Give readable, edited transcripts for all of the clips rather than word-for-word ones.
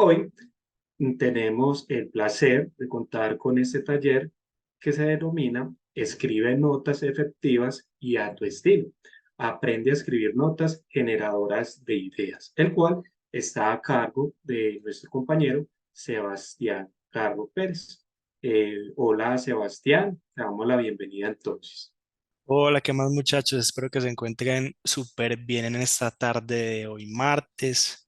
Hoy tenemos el placer de contar con este taller que se denomina Escribe notas efectivas y a tu estilo. Aprende a escribir notas generadoras de ideas, el cual está a cargo de nuestro compañero Sebastián Carlos Pérez. Hola Sebastián, te damos la bienvenida entonces. Hola, ¿qué más muchachos? Espero que se encuentren súper bien en esta tarde de hoy, martes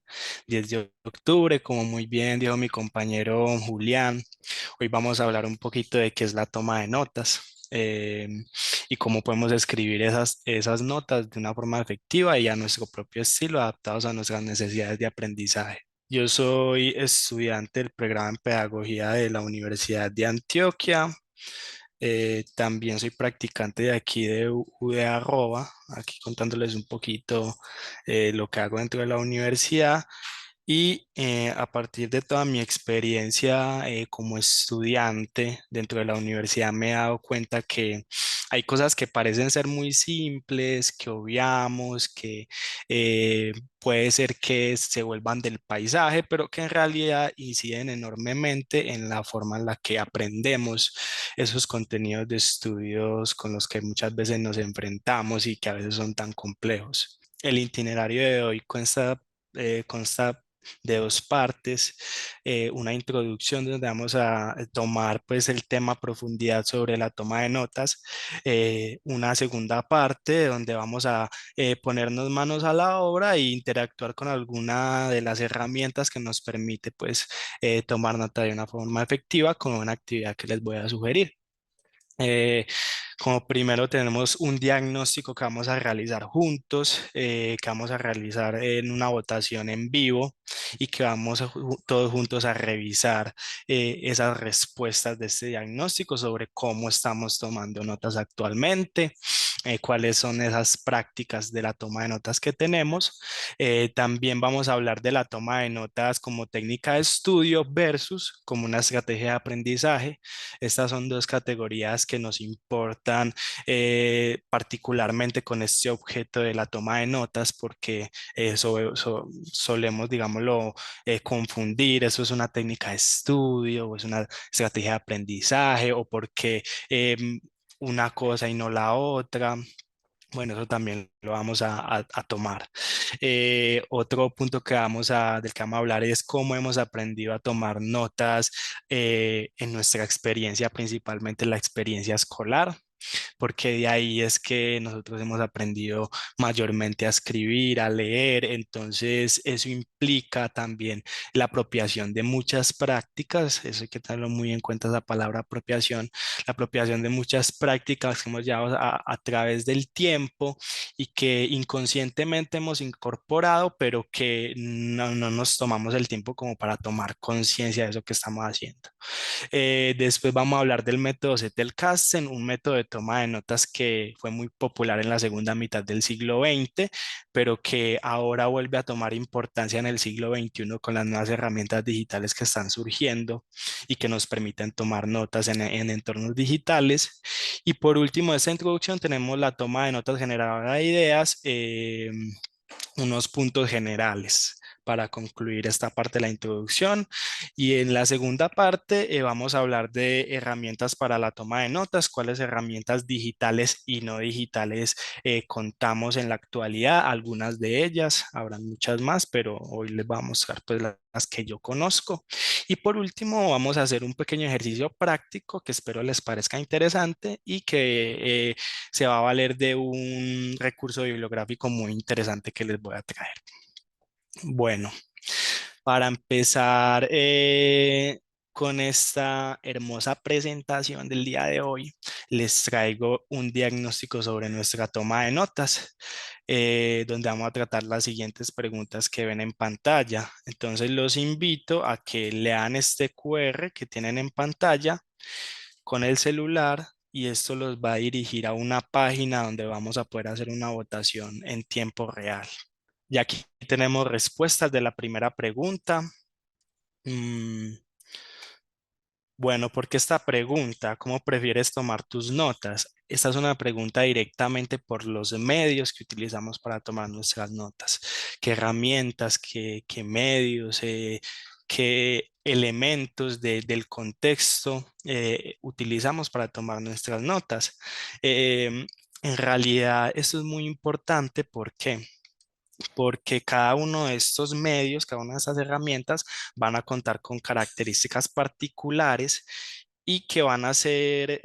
10 de octubre, como muy bien dijo mi compañero Julián. Hoy vamos a hablar un poquito de qué es la toma de notas y cómo podemos escribir esas notas de una forma efectiva y a nuestro propio estilo, adaptados a nuestras necesidades de aprendizaje. Yo soy estudiante del programa en Pedagogía de la Universidad de Antioquia. También soy practicante de aquí de UD Arroba, aquí contándoles un poquito lo que hago dentro de la universidad. Y a partir de toda mi experiencia como estudiante dentro de la universidad me he dado cuenta que hay cosas que parecen ser muy simples, que obviamos, que puede ser que se vuelvan del paisaje, pero que en realidad inciden enormemente en la forma en la que aprendemos esos contenidos de estudios con los que muchas veces nos enfrentamos y que a veces son tan complejos. El itinerario de hoy consta de dos partes, una introducción donde vamos a tomar pues el tema a profundidad sobre la toma de notas, una segunda parte donde vamos a ponernos manos a la obra e interactuar con alguna de las herramientas que nos permite pues tomar nota de una forma efectiva con una actividad que les voy a sugerir. Eh, Como primero tenemos un diagnóstico que vamos a realizar juntos, que vamos a realizar en una votación en vivo y que vamos todos juntos a revisar esas respuestas de este diagnóstico sobre cómo estamos tomando notas actualmente, cuáles son esas prácticas de la toma de notas que tenemos. También vamos a hablar de la toma de notas como técnica de estudio versus como una estrategia de aprendizaje. Estas son dos categorías que nos importan particularmente con este objeto de la toma de notas porque solemos, digámoslo, confundir, eso es una técnica de estudio o es una estrategia de aprendizaje o porque una cosa y no la otra. Bueno, eso también lo vamos a tomar. Otro punto del que vamos a hablar es cómo hemos aprendido a tomar notas en nuestra experiencia, principalmente la experiencia escolar, porque de ahí es que nosotros hemos aprendido mayormente a escribir, a leer, entonces eso implica también la apropiación de muchas prácticas, eso hay que tenerlo muy en cuenta, esa palabra apropiación, la apropiación de muchas prácticas que hemos llevado a través del tiempo y que inconscientemente hemos incorporado, pero que no nos tomamos el tiempo como para tomar conciencia de eso que estamos haciendo. Después vamos a hablar del método Zettelkasten, un método de toma de notas que fue muy popular en la segunda mitad del siglo XX, pero que ahora vuelve a tomar importancia en el siglo XXI con las nuevas herramientas digitales que están surgiendo y que nos permiten tomar notas en entornos digitales. Y por último, de esta introducción tenemos la toma de notas generadora de ideas. Unos puntos generales para concluir esta parte de la introducción. Y en la segunda parte vamos a hablar de herramientas para la toma de notas, cuáles herramientas digitales y no digitales contamos en la actualidad, algunas de ellas, habrán muchas más, pero hoy les voy a mostrar pues las que yo conozco. Y por último vamos a hacer un pequeño ejercicio práctico que espero les parezca interesante y que se va a valer de un recurso bibliográfico muy interesante que les voy a traer. Bueno, para empezar con esta hermosa presentación del día de hoy, les traigo un diagnóstico sobre nuestra toma de notas, donde vamos a tratar las siguientes preguntas que ven en pantalla. Entonces los invito a que lean este QR que tienen en pantalla con el celular y esto los va a dirigir a una página donde vamos a poder hacer una votación en tiempo real. Y aquí tenemos respuestas de la primera pregunta. Mm, bueno, ¿por qué esta pregunta? ¿Cómo prefieres tomar tus notas? Esta es una pregunta directamente por los medios que utilizamos para tomar nuestras notas. ¿Qué herramientas, qué medios? qué elementos del contexto utilizamos para tomar nuestras notas. En realidad, esto es muy importante. ¿Por qué? Porque cada uno de estos medios, cada una de estas herramientas van a contar con características particulares y que van a hacer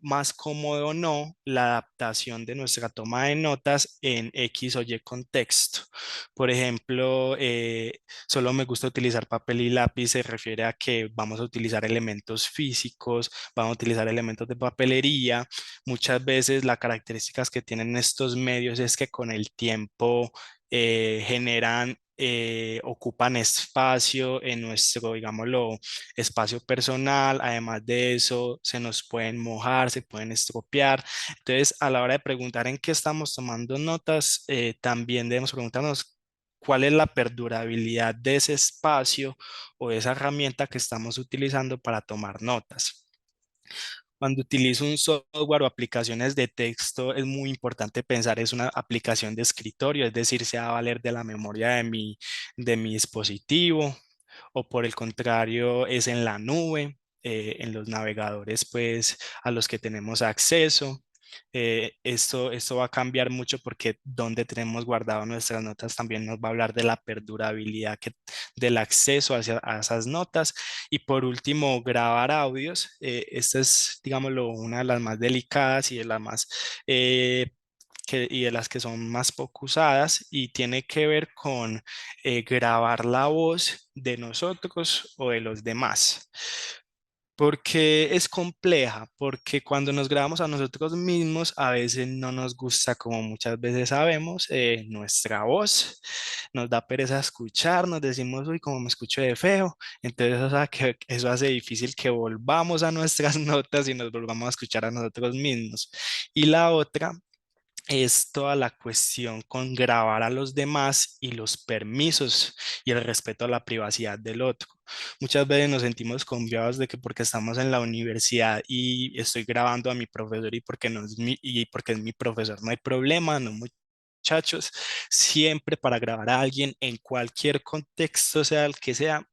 más cómodo o no la adaptación de nuestra toma de notas en X o Y contexto. Por ejemplo, solo me gusta utilizar papel y lápiz, se refiere a que vamos a utilizar elementos físicos, vamos a utilizar elementos de papelería. Muchas veces las características que tienen estos medios es que con el tiempo generan, ocupan espacio en nuestro, digámoslo, espacio personal. Además de eso, se nos pueden mojar, se pueden estropear. Entonces, a la hora de preguntar en qué estamos tomando notas, también debemos preguntarnos cuál es la perdurabilidad de ese espacio o de esa herramienta que estamos utilizando para tomar notas. Cuando utilizo un software o aplicaciones de texto, es muy importante pensar es una aplicación de escritorio, es decir, se va a valer de la memoria de mi dispositivo, o por el contrario es en la nube, en los navegadores pues a los que tenemos acceso. Esto va a cambiar mucho porque donde tenemos guardado nuestras notas también nos va a hablar de la perdurabilidad del acceso a esas notas. Y por último, grabar audios. Esta es, digámoslo, una de las más delicadas y de las más... y de las que son más poco usadas, y tiene que ver con grabar la voz de nosotros o de los demás. Porque es compleja, porque cuando nos grabamos a nosotros mismos, a veces no nos gusta, como muchas veces sabemos, nuestra voz. Nos da pereza escuchar, nos decimos, uy, como me escucho de feo. Entonces, o sea, que eso hace difícil que volvamos a nuestras notas y nos volvamos a escuchar a nosotros mismos. Y la otra es toda la cuestión con grabar a los demás y los permisos y el respeto a la privacidad del otro. Muchas veces nos sentimos confiados de que porque estamos en la universidad y estoy grabando a mi profesor y porque, no es y porque es mi profesor, no hay problema, no, muchachos. Siempre para grabar a alguien en cualquier contexto, sea el que sea,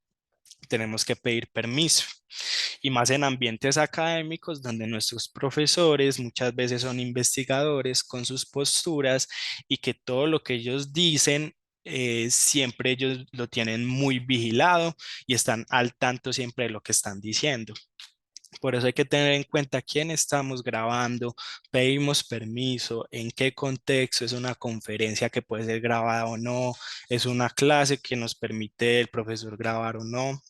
tenemos que pedir permiso. Y más en ambientes académicos donde nuestros profesores muchas veces son investigadores con sus posturas y que todo lo que ellos dicen, siempre ellos lo tienen muy vigilado y están al tanto siempre de lo que están diciendo. Por eso hay que tener en cuenta quién estamos grabando, pedimos permiso, en qué contexto, es una conferencia que puede ser grabada o no, es una clase que nos permite el profesor grabar o no.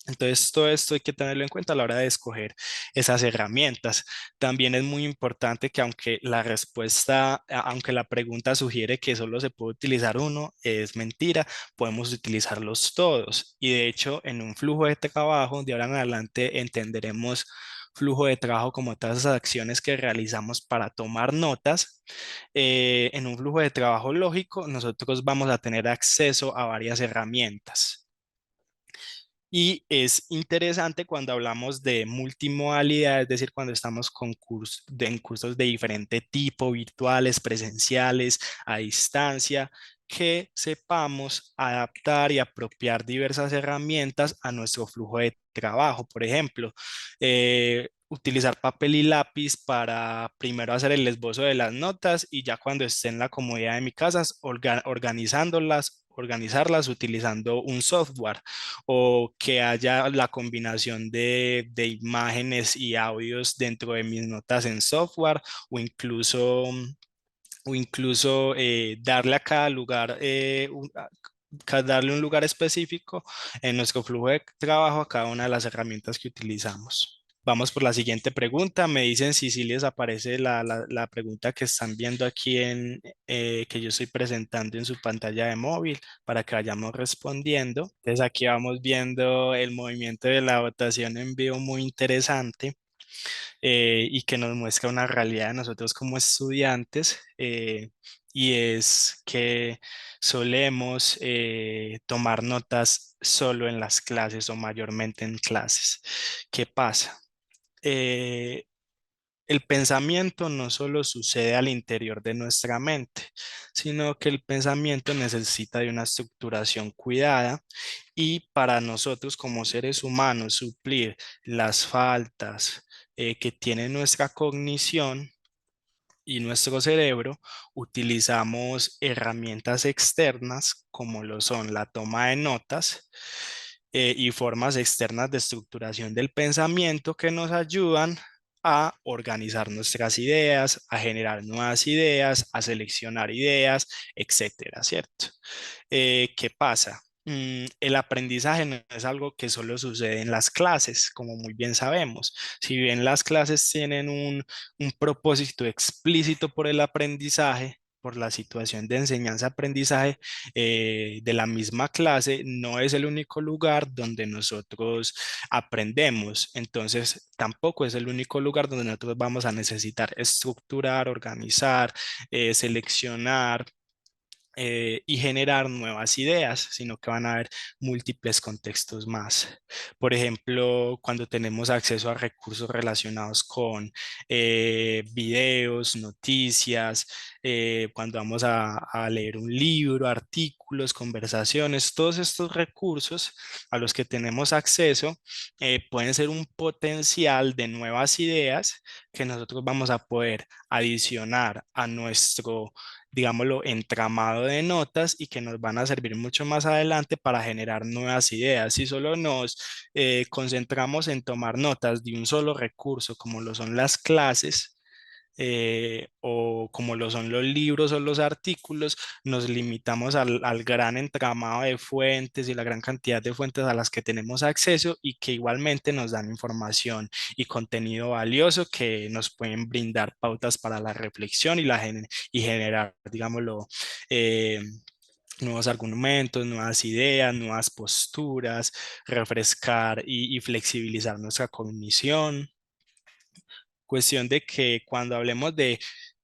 Entonces, todo esto hay que tenerlo en cuenta a la hora de escoger esas herramientas. También es muy importante que aunque la respuesta, aunque la pregunta sugiere que solo se puede utilizar uno, es mentira, podemos utilizarlos todos. Y de hecho, en un flujo de trabajo, de ahora en adelante entenderemos flujo de trabajo como todas esas acciones que realizamos para tomar notas. En un flujo de trabajo lógico, nosotros vamos a tener acceso a varias herramientas. Y es interesante cuando hablamos de multimodalidad, es decir, cuando estamos en cursos de diferente tipo, virtuales, presenciales, a distancia, que sepamos adaptar y apropiar diversas herramientas a nuestro flujo de trabajo. Por ejemplo, utilizar papel y lápiz para primero hacer el esbozo de las notas y ya cuando esté en la comodidad de mi casa, organizarlas utilizando un software, o que haya la combinación de imágenes y audios dentro de mis notas en software, o incluso darle a cada lugar, darle un lugar específico en nuestro flujo de trabajo a cada una de las herramientas que utilizamos. Vamos por la siguiente pregunta. Me dicen si les aparece la pregunta que están viendo aquí que yo estoy presentando en su pantalla de móvil para que vayamos respondiendo. Entonces aquí vamos viendo el movimiento de la votación en vivo muy interesante, y que nos muestra una realidad de nosotros como estudiantes, y es que solemos tomar notas solo en las clases o mayormente en clases. ¿Qué pasa? Eh, el pensamiento no solo sucede al interior de nuestra mente, sino que el pensamiento necesita de una estructuración cuidada y para nosotros como seres humanos suplir las faltas que tiene nuestra cognición y nuestro cerebro, utilizamos herramientas externas como lo son la toma de notas y formas externas de estructuración del pensamiento que nos ayudan a organizar nuestras ideas, a generar nuevas ideas, a seleccionar ideas, etcétera, ¿cierto? ¿Qué pasa? El aprendizaje no es algo que solo sucede en las clases, como muy bien sabemos. Si bien las clases tienen un propósito explícito por el aprendizaje, por la situación de enseñanza-aprendizaje de la misma clase, no es el único lugar donde nosotros aprendemos. Entonces, tampoco es el único lugar donde nosotros vamos a necesitar estructurar, organizar, seleccionar y generar nuevas ideas, sino que van a haber múltiples contextos más. Por ejemplo, cuando tenemos acceso a recursos relacionados con videos, noticias, cuando vamos a leer un libro, artículos, conversaciones, todos estos recursos a los que tenemos acceso pueden ser un potencial de nuevas ideas que nosotros vamos a poder adicionar a nuestro, digámoslo, entramado de notas y que nos van a servir mucho más adelante para generar nuevas ideas. Si solo nos concentramos en tomar notas de un solo recurso, como lo son las clases, o como lo son los libros o los artículos, nos limitamos al gran entramado de fuentes y la gran cantidad de fuentes a las que tenemos acceso y que igualmente nos dan información y contenido valioso que nos pueden brindar pautas para la reflexión y generar, digámoslo, nuevos argumentos, nuevas ideas, nuevas posturas, refrescar y flexibilizar nuestra cognición. Cuestión de que cuando hablemos de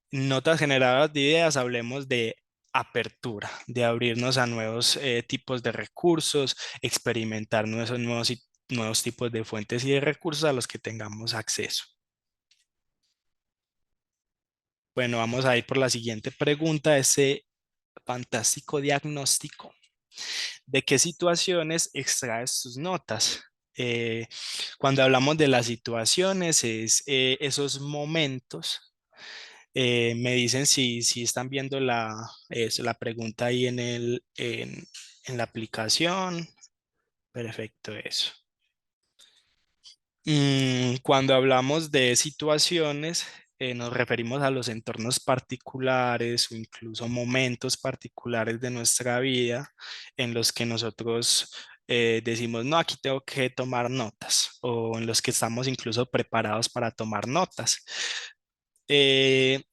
notas generadoras de ideas, hablemos de apertura, de abrirnos a nuevos tipos de recursos, experimentar nuevos tipos de fuentes y de recursos a los que tengamos acceso. Bueno, vamos a ir por la siguiente pregunta, ese fantástico diagnóstico. ¿De qué situaciones extraes tus notas? Eh, Cuando hablamos de las situaciones, es esos momentos. Me dicen si están viendo la pregunta ahí en la aplicación. Perfecto, eso. Cuando hablamos de situaciones, nos referimos a los entornos particulares o incluso momentos particulares de nuestra vida en los que nosotros decimos, no, aquí tengo que tomar notas o en los que estamos incluso preparados para tomar notas.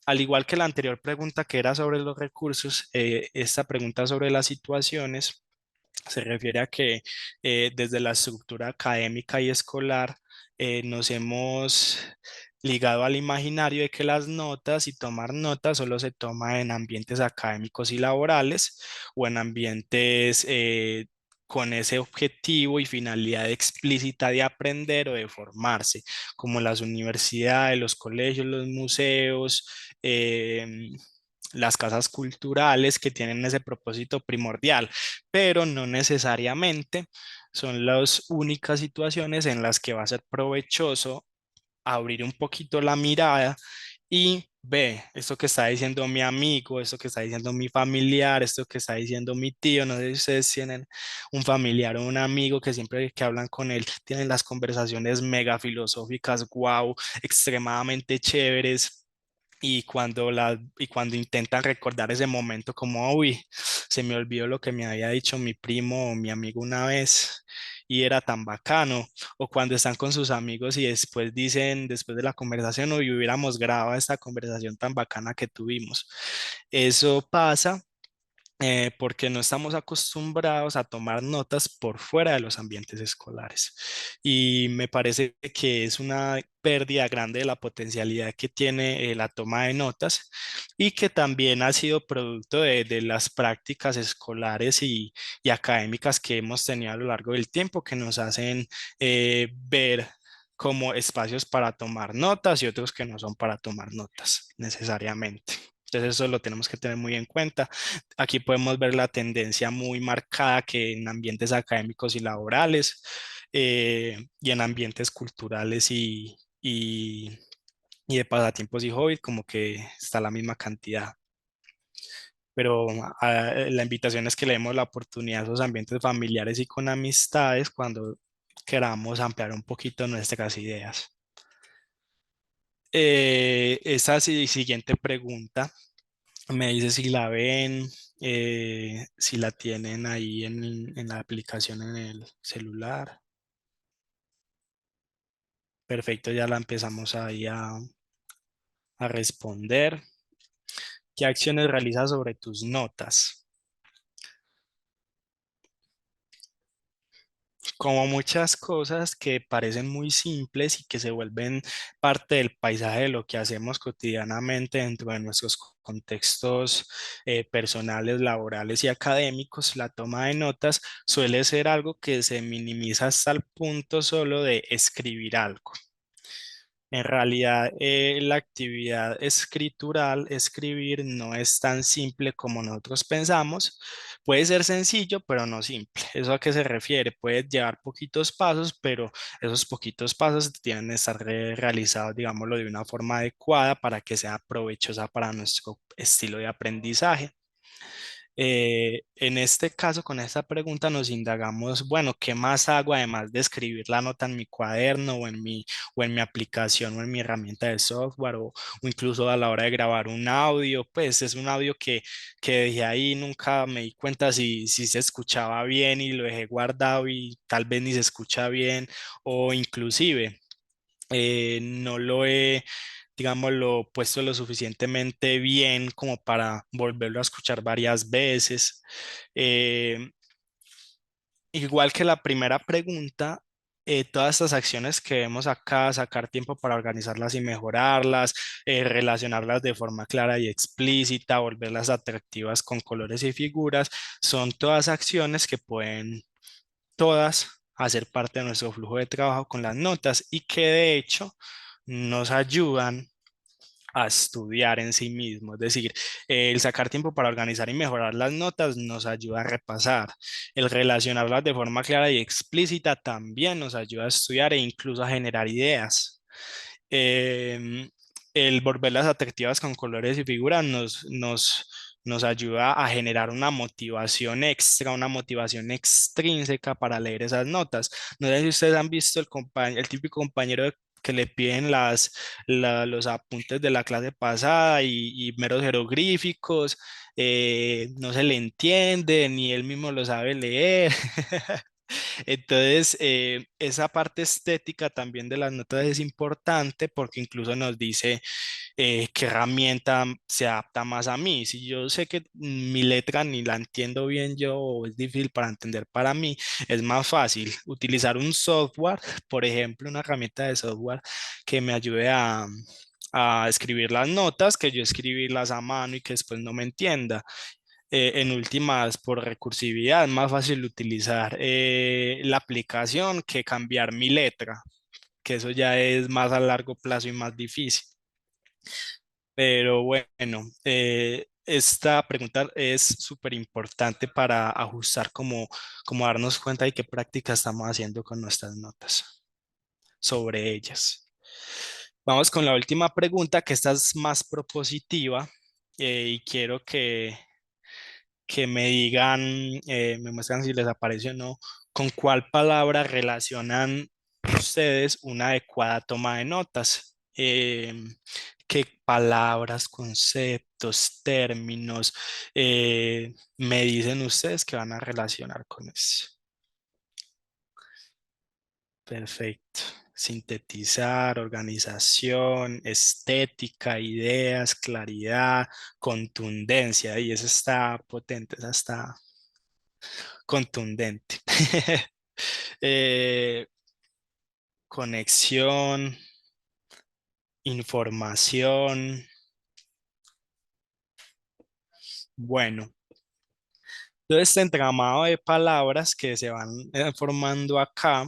Al igual que la anterior pregunta que era sobre los recursos, esta pregunta sobre las situaciones se refiere a que desde la estructura académica y escolar nos hemos ligado al imaginario de que las notas y tomar notas solo se toma en ambientes académicos y laborales o en ambientes con ese objetivo y finalidad explícita de aprender o de formarse, como las universidades, los colegios, los museos. Las casas culturales que tienen ese propósito primordial, pero no necesariamente son las únicas situaciones en las que va a ser provechoso abrir un poquito la mirada y ve esto que está diciendo mi amigo, esto que está diciendo mi familiar, esto que está diciendo mi tío. No sé si ustedes tienen un familiar o un amigo que siempre que hablan con él tienen las conversaciones mega filosóficas, wow, extremadamente chéveres. Y cuando intentan recordar ese momento como, uy, se me olvidó lo que me había dicho mi primo o mi amigo una vez y era tan bacano. O cuando están con sus amigos y después dicen, después de la conversación, uy, hubiéramos grabado esta conversación tan bacana que tuvimos. Eso pasa porque no estamos acostumbrados a tomar notas por fuera de los ambientes escolares. Y me parece que es una pérdida grande de la potencialidad que tiene la toma de notas y que también ha sido producto de las prácticas escolares y académicas que hemos tenido a lo largo del tiempo que nos hacen ver como espacios para tomar notas y otros que no son para tomar notas necesariamente. Entonces eso lo tenemos que tener muy en cuenta. Aquí podemos ver la tendencia muy marcada que en ambientes académicos y laborales y en ambientes culturales y de pasatiempos y hobbies, como que está la misma cantidad. Pero la invitación es que le demos la oportunidad a esos ambientes familiares y con amistades cuando queramos ampliar un poquito nuestras ideas. Esa siguiente pregunta me dice si la ven, si la tienen ahí en la aplicación en el celular. Perfecto, ya la empezamos ahí a responder. ¿Qué acciones realizas sobre tus notas? Como muchas cosas que parecen muy simples y que se vuelven parte del paisaje de lo que hacemos cotidianamente dentro de nuestros contextos personales, laborales y académicos, la toma de notas suele ser algo que se minimiza hasta el punto solo de escribir algo. En realidad, la actividad escritural, escribir, no es tan simple como nosotros pensamos. Puede ser sencillo, pero no simple. ¿Eso a qué se refiere? Puede llevar poquitos pasos, pero esos poquitos pasos tienen que estar realizados, digámoslo, de una forma adecuada para que sea provechosa para nuestro estilo de aprendizaje. En este caso, con esta pregunta nos indagamos, bueno, ¿qué más hago además de escribir la nota en mi cuaderno o en mi aplicación o en mi herramienta de software o incluso a la hora de grabar un audio? Pues es un audio que dejé ahí, nunca me di cuenta si se escuchaba bien y lo dejé guardado y tal vez ni se escucha bien o inclusive no lo he, digámoslo, puesto lo suficientemente bien como para volverlo a escuchar varias veces. Eh, Igual que la primera pregunta, todas estas acciones que vemos acá, sacar tiempo para organizarlas y mejorarlas, relacionarlas de forma clara y explícita, volverlas atractivas con colores y figuras, son todas acciones que pueden todas hacer parte de nuestro flujo de trabajo con las notas y que de hecho nos ayudan a estudiar en sí mismo. Es decir, el sacar tiempo para organizar y mejorar las notas nos ayuda a repasar. El relacionarlas de forma clara y explícita también nos ayuda a estudiar e incluso a generar ideas. Em, el volverlas atractivas con colores y figuras nos ayuda a generar una motivación extra, una motivación extrínseca para leer esas notas. No sé si ustedes han visto el típico compañero que le piden los apuntes de la clase pasada y meros jeroglíficos, no se le entiende, ni él mismo lo sabe leer. Entonces, esa parte estética también de las notas es importante porque incluso nos dice qué herramienta se adapta más a mí. Si yo sé que mi letra ni la entiendo bien yo o es difícil para entender para mí, es más fácil utilizar un software, por ejemplo, una herramienta de software que me ayude a escribir las notas, que yo escribirlas a mano y que después no me entienda. En últimas, por recursividad, es más fácil utilizar la aplicación que cambiar mi letra, que eso ya es más a largo plazo y más difícil. Pero bueno, esta pregunta es súper importante para ajustar como darnos cuenta de qué práctica estamos haciendo con nuestras notas sobre ellas. Vamos con la última pregunta, que esta es más propositiva y quiero que me digan, me muestran si les aparece o no, con cuál palabra relacionan ustedes una adecuada toma de notas. ¿Qué palabras, conceptos, términos me dicen ustedes que van a relacionar con eso? Perfecto. Sintetizar, organización, estética, ideas, claridad, contundencia. Y eso está potente, esa está contundente. Eh, Conexión, información. Bueno, todo este entramado de palabras que se van formando acá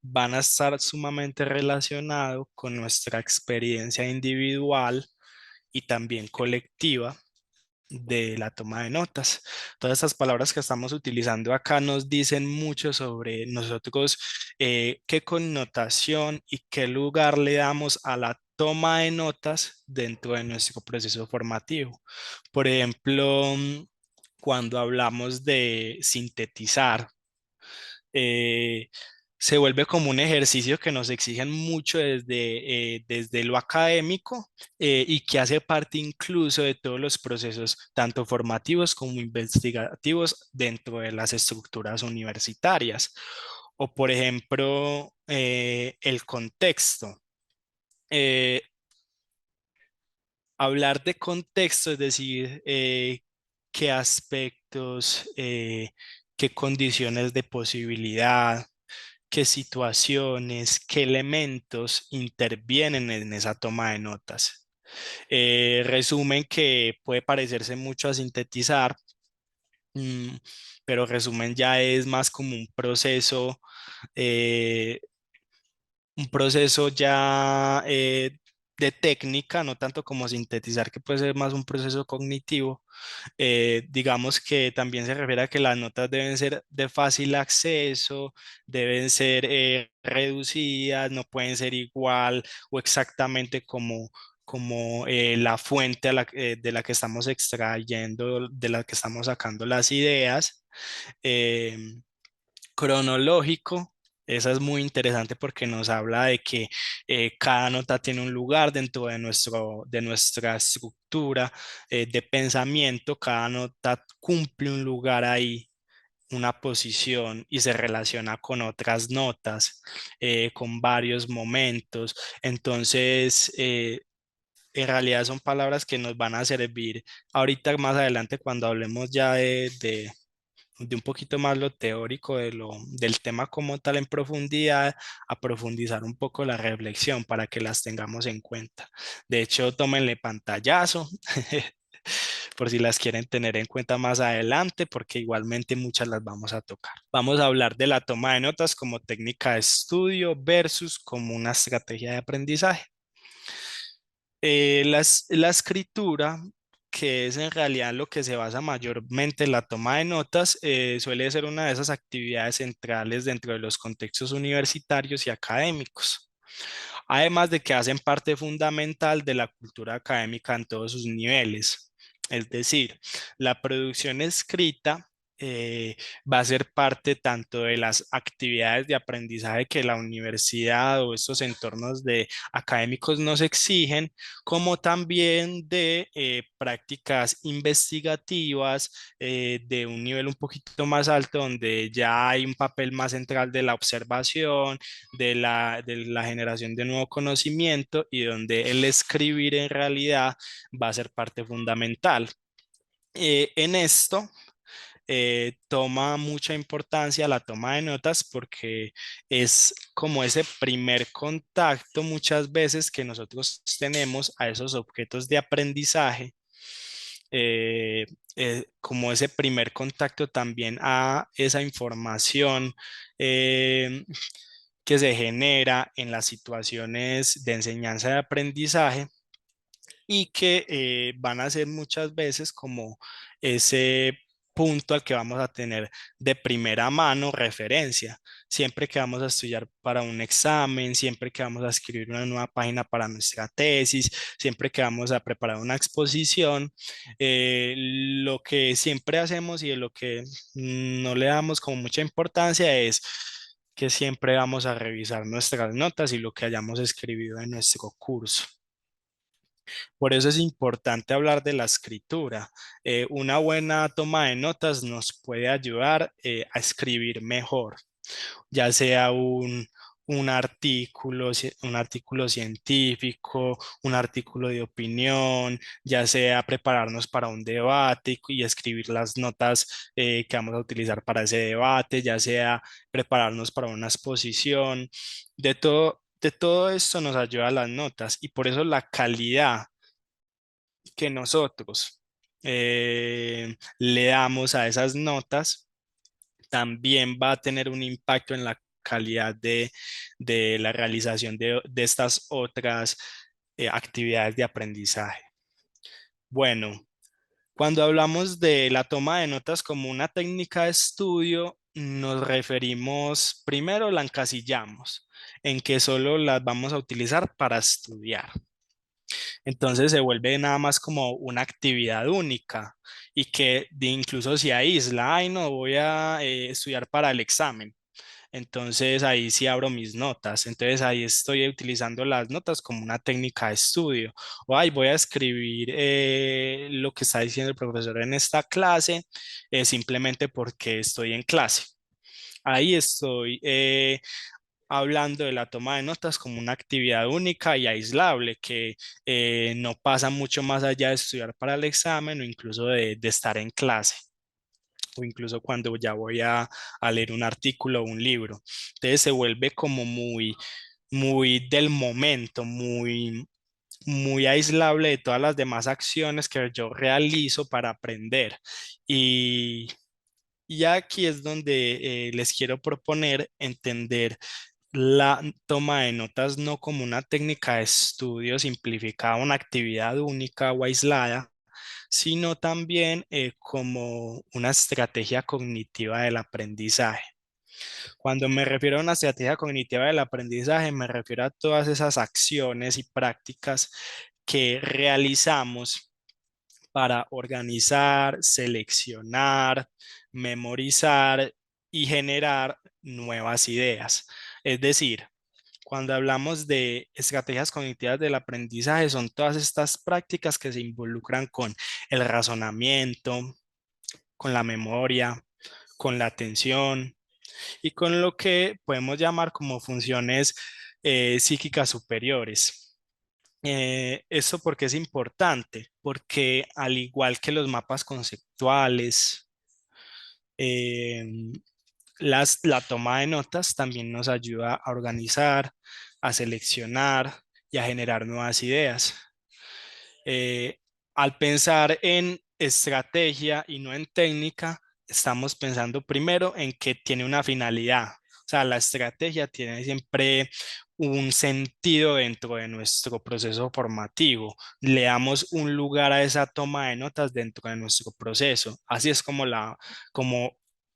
van a estar sumamente relacionados con nuestra experiencia individual y también colectiva de la toma de notas. Todas estas palabras que estamos utilizando acá nos dicen mucho sobre nosotros, qué connotación y qué lugar le damos a la toma de notas dentro de nuestro proceso formativo. Por ejemplo, cuando hablamos de sintetizar, eh, se vuelve como un ejercicio que nos exigen mucho desde lo académico, y que hace parte incluso de todos los procesos, tanto formativos como investigativos dentro de las estructuras universitarias. O por ejemplo, el contexto. Eh, Hablar de contexto, es decir, qué aspectos, qué condiciones de posibilidad, qué situaciones, qué elementos intervienen en esa toma de notas. Resumen que puede parecerse mucho a sintetizar, mm, pero resumen ya es más como eh, un proceso ya, de técnica, no tanto como sintetizar, que puede ser más un proceso cognitivo. Digamos que también se refiere a que las notas deben ser de fácil acceso, deben ser, reducidas, no pueden ser igual o exactamente como la fuente de la que estamos extrayendo, de la que estamos sacando las ideas. Em, Cronológico. Esa es muy interesante porque nos habla de que, cada nota tiene un lugar dentro de nuestra estructura, de pensamiento. Cada nota cumple un lugar ahí, una posición, y se relaciona con otras notas, con varios momentos. Entonces, en realidad son palabras que nos van a servir ahorita más adelante cuando hablemos ya de un poquito más lo teórico del tema como tal en profundidad, a profundizar un poco la reflexión para que las tengamos en cuenta. De hecho, tómenle pantallazo por si las quieren tener en cuenta más adelante, porque igualmente muchas las vamos a tocar. Vamos a hablar de la toma de notas como técnica de estudio versus como una estrategia de aprendizaje. La escritura, que es en realidad lo que se basa mayormente en la toma de notas, suele ser una de esas actividades centrales dentro de los contextos universitarios y académicos. Además de que hacen parte fundamental de la cultura académica en todos sus niveles. Es decir, la producción escrita, eh, va a ser parte tanto de las actividades de aprendizaje que la universidad o estos entornos de académicos nos exigen, como también de, prácticas investigativas, de un nivel un poquito más alto, donde ya hay un papel más central de la observación, de la generación de nuevo conocimiento, y donde el escribir en realidad va a ser parte fundamental. En esto, toma mucha importancia la toma de notas porque es como ese primer contacto muchas veces que nosotros tenemos a esos objetos de aprendizaje, eh, como ese primer contacto también a esa información, eh, que se genera en las situaciones de enseñanza y aprendizaje, y que, van a ser muchas veces como ese punto al que vamos a tener de primera mano referencia. Siempre que vamos a estudiar para un examen, siempre que vamos a escribir una nueva página para nuestra tesis, siempre que vamos a preparar una exposición, lo que siempre hacemos y de lo que no le damos como mucha importancia es que siempre vamos a revisar nuestras notas y lo que hayamos escrito en nuestro curso. Por eso es importante hablar de la escritura. Una buena toma de notas nos puede ayudar, a escribir mejor, ya sea un artículo científico, un artículo de opinión, ya sea prepararnos para un debate y escribir las notas, que vamos a utilizar para ese debate, ya sea prepararnos para una exposición. De todo esto nos ayuda las notas, y por eso la calidad que nosotros, le damos a esas notas también va a tener un impacto en la calidad de la realización de estas otras actividades de aprendizaje. Bueno, cuando hablamos de la toma de notas como una técnica de estudio, nos referimos, primero la encasillamos en que solo las vamos a utilizar para estudiar. Entonces se vuelve nada más como una actividad única y que incluso se aísla, ay no, voy a estudiar para el examen. Entonces ahí sí abro mis notas. Entonces ahí estoy utilizando las notas como una técnica de estudio. O ay, voy a escribir lo que está diciendo el profesor en esta clase simplemente porque estoy en clase. Ahí estoy hablando de la toma de notas como una actividad única y aislable que no pasa mucho más allá de estudiar para el examen o incluso de estar en clase o incluso cuando ya voy a leer un artículo o un libro. Entonces se vuelve como muy del momento, muy aislable de todas las demás acciones que yo realizo para aprender. Y, y aquí es donde les quiero proponer entender la toma de notas no como una técnica de estudio simplificada, una actividad única o aislada, sino también como una estrategia cognitiva del aprendizaje. Cuando me refiero a una estrategia cognitiva del aprendizaje, me refiero a todas esas acciones y prácticas que realizamos para organizar, seleccionar, memorizar y generar nuevas ideas. Es decir, cuando hablamos de estrategias cognitivas del aprendizaje, son todas estas prácticas que se involucran con el razonamiento, con la memoria, con la atención y con lo que podemos llamar como funciones psíquicas superiores. ¿Esto por qué es importante? Porque al igual que los mapas conceptuales, eh, la toma de notas también nos ayuda a organizar, a seleccionar y a generar nuevas ideas. Eh, Al pensar en estrategia y no en técnica, estamos pensando primero en que tiene una finalidad. O sea, la estrategia tiene siempre un sentido dentro de nuestro proceso formativo. Le damos un lugar a esa toma de notas dentro de nuestro proceso. Así es como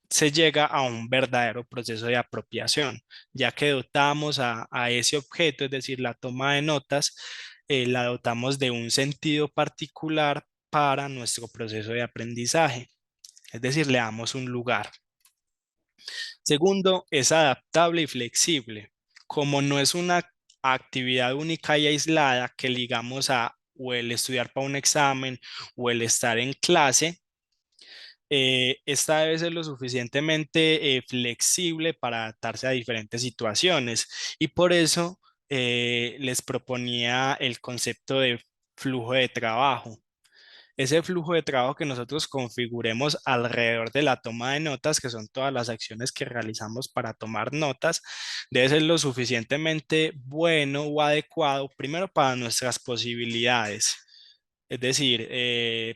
se llega a un verdadero proceso de apropiación, ya que dotamos a ese objeto, es decir, la toma de notas, la dotamos de un sentido particular para nuestro proceso de aprendizaje, es decir, le damos un lugar. Segundo, es adaptable y flexible. Como no es una actividad única y aislada que ligamos a o el estudiar para un examen o el estar en clase, esta debe ser lo suficientemente flexible para adaptarse a diferentes situaciones y por eso les proponía el concepto de flujo de trabajo. Ese flujo de trabajo que nosotros configuremos alrededor de la toma de notas, que son todas las acciones que realizamos para tomar notas, debe ser lo suficientemente bueno o adecuado, primero para nuestras posibilidades. Es decir,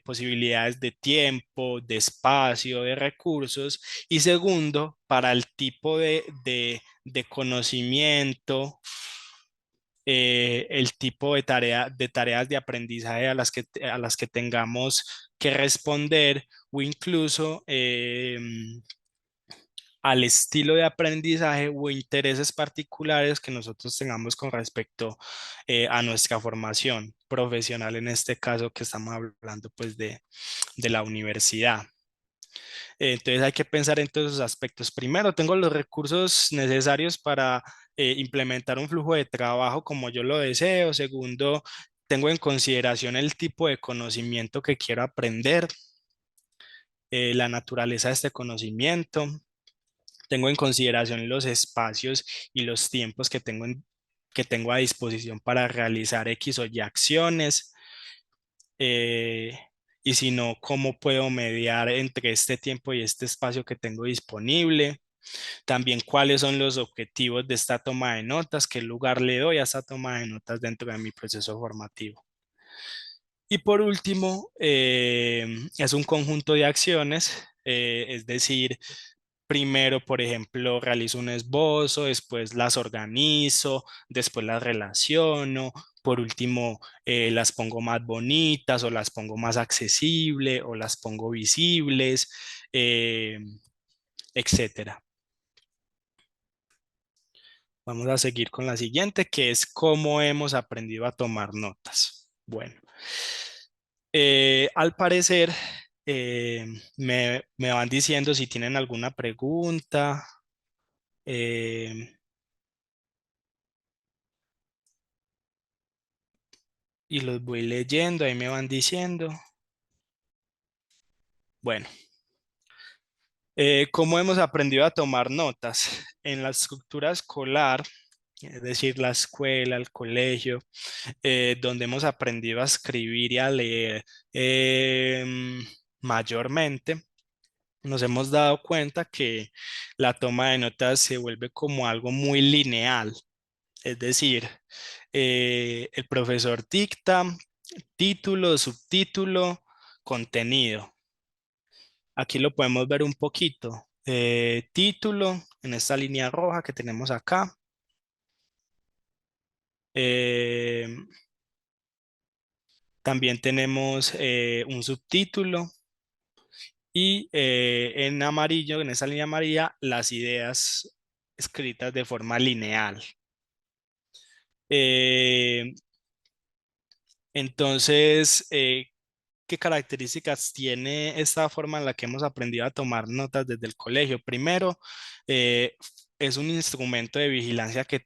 posibilidades de tiempo, de espacio, de recursos. Y segundo, para el tipo de conocimiento, el tipo de tareas de aprendizaje a las que tengamos que responder o incluso al estilo de aprendizaje o intereses particulares que nosotros tengamos con respecto a nuestra formación profesional, en este caso que estamos hablando pues de la universidad. Entonces hay que pensar en todos esos aspectos. Primero, tengo los recursos necesarios para implementar un flujo de trabajo como yo lo deseo. Segundo, tengo en consideración el tipo de conocimiento que quiero aprender, la naturaleza de este conocimiento. Tengo en consideración los espacios y los tiempos que tengo a disposición para realizar X o Y acciones. eh, y si no, cómo puedo mediar entre este tiempo y este espacio que tengo disponible. También cuáles son los objetivos de esta toma de notas, qué lugar le doy a esta toma de notas dentro de mi proceso formativo. Y por último, es un conjunto de acciones, es decir, primero, por ejemplo, realizo un esbozo, después las organizo, después las relaciono, por último, las pongo más bonitas o las pongo más accesibles o las pongo visibles, eh, etcétera. Vamos a seguir con la siguiente, que es cómo hemos aprendido a tomar notas. Bueno, al parecer, eh, me van diciendo si tienen alguna pregunta. eh, y los voy leyendo, ahí me van diciendo. Bueno, ¿cómo hemos aprendido a tomar notas? En la estructura escolar, es decir, la escuela, el colegio, donde hemos aprendido a escribir y a leer mayormente, nos hemos dado cuenta que la toma de notas se vuelve como algo muy lineal. Es decir, el profesor dicta título, subtítulo, contenido. Aquí lo podemos ver un poquito. Título en esta línea roja que tenemos acá. Eh, También tenemos un subtítulo y en amarillo, en esa línea amarilla, las ideas escritas de forma lineal. Eh, entonces, ¿qué características tiene esta forma en la que hemos aprendido a tomar notas desde el colegio? Primero, eh, es un instrumento de vigilancia que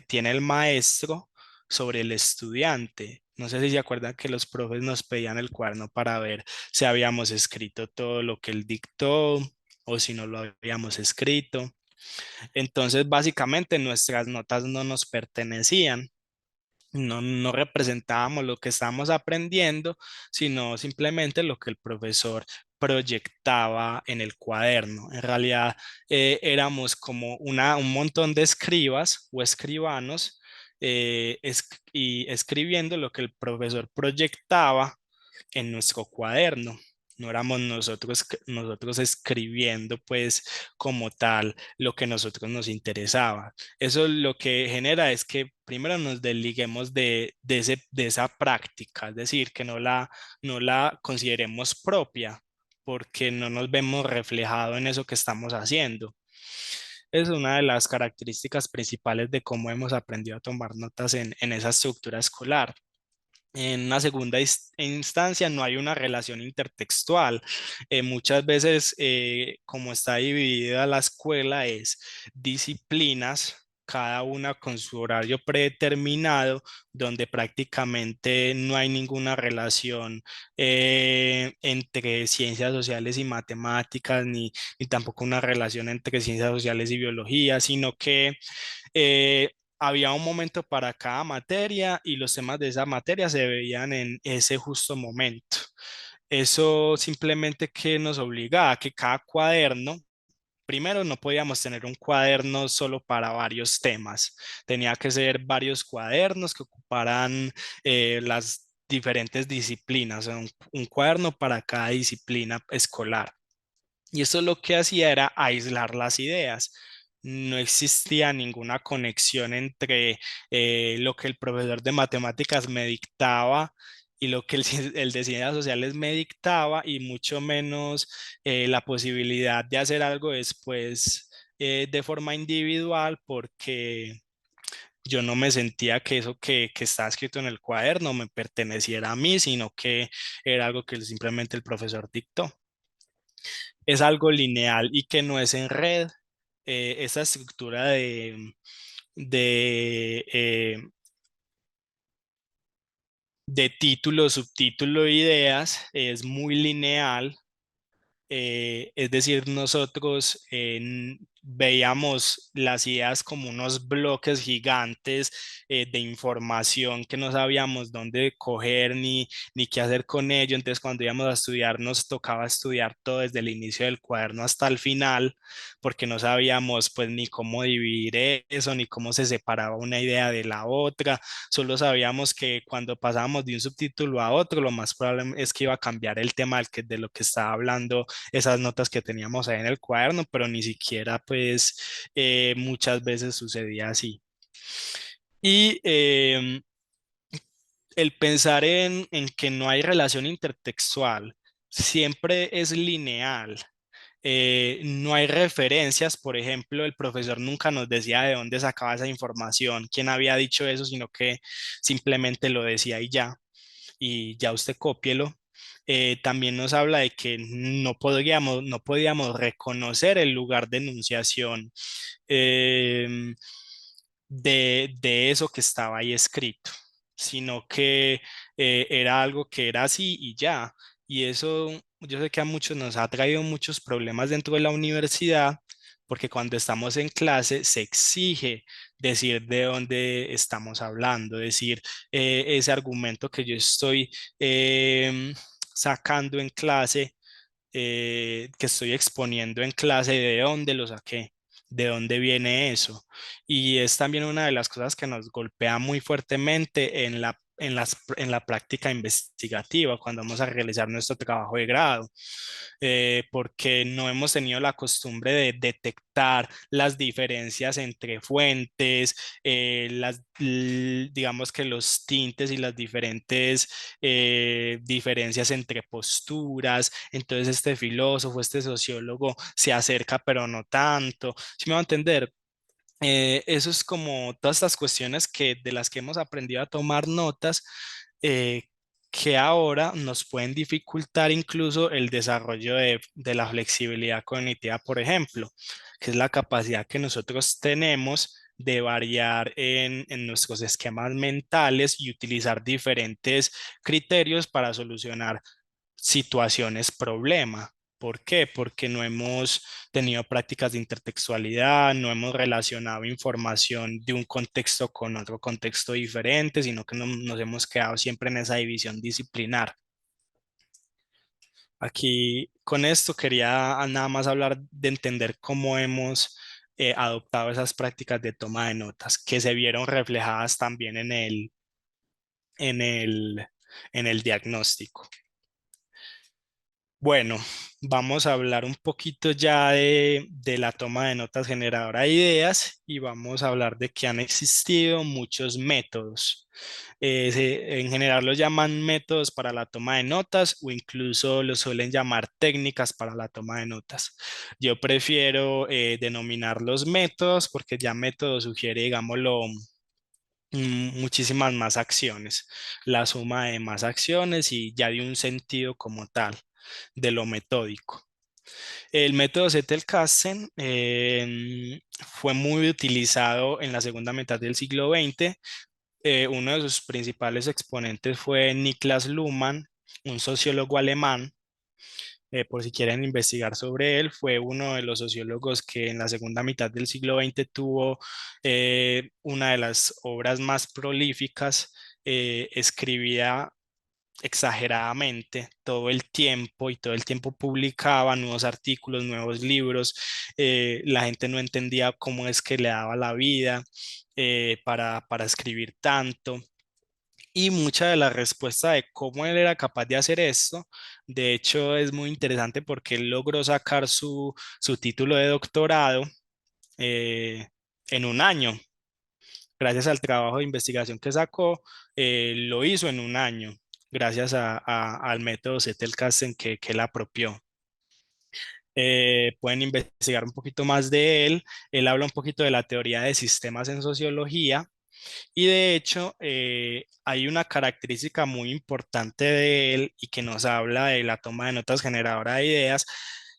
tiene el maestro sobre el estudiante. No sé si se acuerdan que los profes nos pedían el cuaderno para ver si habíamos escrito todo lo que él dictó o si no lo habíamos escrito. Entonces, básicamente nuestras notas no nos pertenecían. No representábamos lo que estábamos aprendiendo, sino simplemente lo que el profesor proyectaba en el cuaderno. En realidad, éramos como un montón de escribas o escribanos y escribiendo lo que el profesor proyectaba en nuestro cuaderno. No éramos nosotros escribiendo pues como tal lo que a nosotros nos interesaba. Eso lo que genera es que primero nos desliguemos de esa práctica, es decir, que no la consideremos propia porque no nos vemos reflejado en eso que estamos haciendo. Es una de las características principales de cómo hemos aprendido a tomar notas en esa estructura escolar. En una segunda instancia no hay una relación intertextual. Muchas veces, como está dividida la escuela, es disciplinas, cada una con su horario predeterminado, donde prácticamente no hay ninguna relación entre ciencias sociales y matemáticas, ni tampoco una relación entre ciencias sociales y biología, sino que había un momento para cada materia y los temas de esa materia se veían en ese justo momento. Eso simplemente que nos obligaba a que cada cuaderno, primero no podíamos tener un cuaderno solo para varios temas, tenía que ser varios cuadernos que ocuparan las diferentes disciplinas, o sea, un cuaderno para cada disciplina escolar. Y eso lo que hacía era aislar las ideas. No existía ninguna conexión entre lo que el profesor de matemáticas me dictaba y lo que el de ciencias sociales me dictaba, y mucho menos la posibilidad de hacer algo después de forma individual, porque yo no me sentía que eso que estaba escrito en el cuaderno me perteneciera a mí, sino que era algo que simplemente el profesor dictó. Es algo lineal y que no es en red. Esa estructura de, eh, de título, subtítulo, ideas es muy lineal. Es decir, nosotros veíamos las ideas como unos bloques gigantes de información que no sabíamos dónde coger ni qué hacer con ello. Entonces, cuando íbamos a estudiar, nos tocaba estudiar todo desde el inicio del cuaderno hasta el final, porque no sabíamos pues ni cómo dividir eso, ni cómo se separaba una idea de la otra. Solo sabíamos que cuando pasábamos de un subtítulo a otro, lo más probable es que iba a cambiar el tema de lo que estaba hablando esas notas que teníamos ahí en el cuaderno, pero ni siquiera pues muchas veces sucedía así. Y el pensar en que no hay relación intertextual siempre es lineal. No hay referencias, por ejemplo, el profesor nunca nos decía de dónde sacaba esa información, quién había dicho eso, sino que simplemente lo decía y ya usted cópielo. También nos habla de que no podíamos reconocer el lugar de enunciación em, de eso que estaba ahí escrito, sino que era algo que era así y ya. Y eso yo sé que a muchos nos ha traído muchos problemas dentro de la universidad, porque cuando estamos en clase se exige decir de dónde estamos hablando, decir ese argumento que yo estoy sacando en clase, que estoy exponiendo en clase, de dónde lo saqué, de dónde viene eso. Y es también una de las cosas que nos golpea muy fuertemente en la práctica investigativa, cuando vamos a realizar nuestro trabajo de grado, porque no hemos tenido la costumbre de detectar las diferencias entre fuentes, digamos que los tintes y las diferentes diferencias entre posturas. Entonces este filósofo, este sociólogo se acerca, pero no tanto. ¿Sí me va a entender? Eso es como todas estas cuestiones de las que hemos aprendido a tomar notas, eh, que ahora nos pueden dificultar incluso el desarrollo de la flexibilidad cognitiva, por ejemplo, que es la capacidad que nosotros tenemos de variar en nuestros esquemas mentales y utilizar diferentes criterios para solucionar situaciones problema. ¿Por qué? Porque no hemos tenido prácticas de intertextualidad, no hemos relacionado información de un contexto con otro contexto diferente, sino que nos hemos quedado siempre en esa división disciplinar. Aquí con esto quería nada más hablar de entender cómo hemos adoptado esas prácticas de toma de notas que se vieron reflejadas también en el, en el diagnóstico. Bueno, vamos a hablar un poquito ya de la toma de notas generadora de ideas y vamos a hablar de que han existido muchos métodos. En general los llaman métodos para la toma de notas o incluso los suelen llamar técnicas para la toma de notas. Yo prefiero denominarlos métodos porque ya método sugiere, digámoslo, muchísimas más acciones, la suma de más acciones y ya de un sentido como tal de lo metódico. El método Zettelkasten fue muy utilizado en la segunda mitad del siglo XX. Uno de sus principales exponentes fue Niklas Luhmann, un sociólogo alemán. Por si quieren investigar sobre él, fue uno de los sociólogos que en la segunda mitad del siglo XX tuvo una de las obras más prolíficas. Escribía exageradamente todo el tiempo y todo el tiempo publicaba nuevos artículos, nuevos libros. La gente no entendía cómo es que le daba la vida para escribir tanto. Y mucha de la respuesta de cómo él era capaz de hacer esto, de hecho, es muy interesante porque él logró sacar su título de doctorado eh, en un año. Gracias al trabajo de investigación que sacó, lo hizo en un año, gracias al método Zettelkasten que él apropió. Pueden investigar un poquito más de él. Él habla un poquito de la teoría de sistemas en sociología y de hecho, hay una característica muy importante de él y que nos habla de la toma de notas generadora de ideas,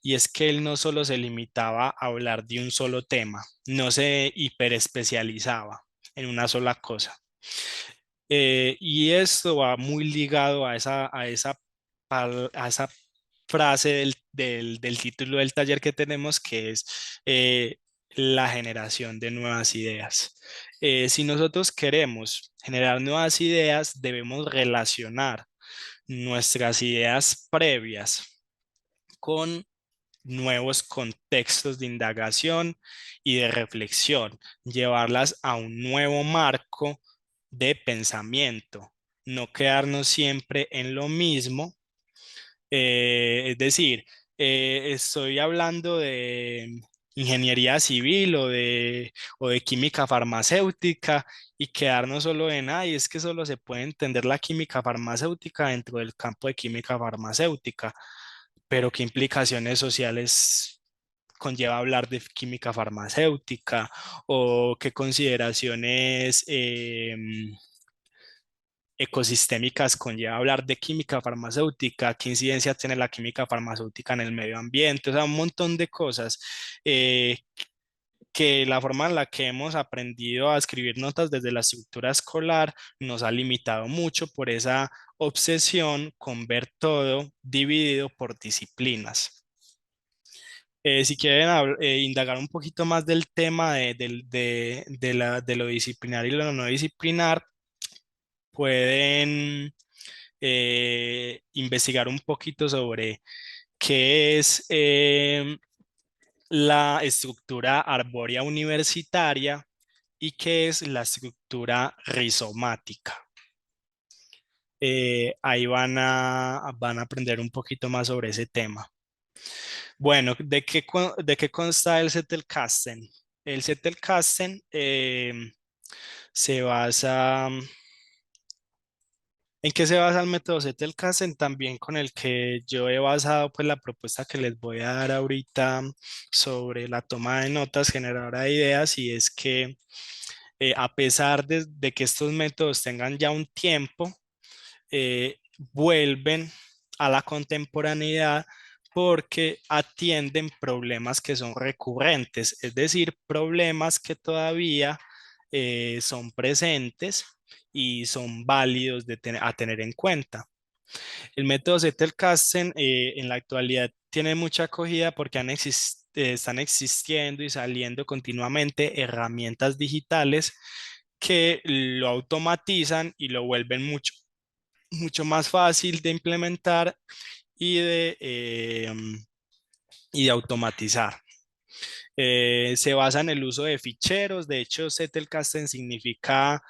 y es que él no solo se limitaba a hablar de un solo tema, no se hiperespecializaba en una sola cosa. Y esto va muy ligado a esa frase del título del taller que tenemos, que es la generación de nuevas ideas. Si nosotros queremos generar nuevas ideas, debemos relacionar nuestras ideas previas con nuevos contextos de indagación y de reflexión, llevarlas a un nuevo marco de pensamiento, no quedarnos siempre en lo mismo. Es decir, estoy hablando de ingeniería civil o de química farmacéutica y quedarnos solo en, ay, es que solo se puede entender la química farmacéutica dentro del campo de química farmacéutica, pero ¿qué implicaciones sociales conlleva hablar de química farmacéutica o qué consideraciones ecosistémicas conlleva hablar de química farmacéutica, qué incidencia tiene la química farmacéutica en el medio ambiente, o sea, un montón de cosas eh, que la forma en la que hemos aprendido a escribir notas desde la estructura escolar nos ha limitado mucho por esa obsesión con ver todo dividido por disciplinas. Si quieren indagar un poquito más del tema de lo disciplinar y lo no disciplinar, pueden investigar un poquito sobre qué es la estructura arbórea universitaria y qué es la estructura rizomática. Ahí van a aprender un poquito más sobre ese tema. Bueno, de qué consta el Zettelkasten? El Zettelkasten se basa ¿En qué se basa el método Zettelkasten? También con el que yo he basado pues la propuesta que les voy a dar ahorita sobre la toma de notas generadora de ideas y es que a pesar de que estos métodos tengan ya un tiempo, vuelven a la contemporaneidad porque atienden problemas que son recurrentes, es decir, problemas que todavía son presentes y son válidos a tener en cuenta. El método Zettelkasten en la actualidad tiene mucha acogida porque están existiendo y saliendo continuamente herramientas digitales que lo automatizan y lo vuelven mucho más fácil de implementar y y de automatizar. Se basa en el uso de ficheros. De hecho, Zettelkasten significa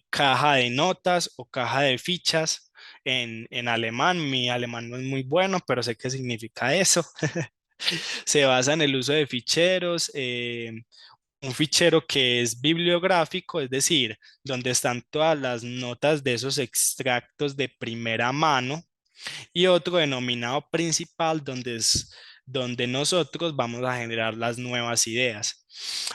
caja de notas o caja de fichas en alemán. Mi alemán no es muy bueno, pero sé qué significa eso. Se basa en el uso de ficheros. Un fichero que es bibliográfico, es decir, donde están todas las notas de esos extractos de primera mano y otro denominado principal donde nosotros vamos a generar las nuevas ideas.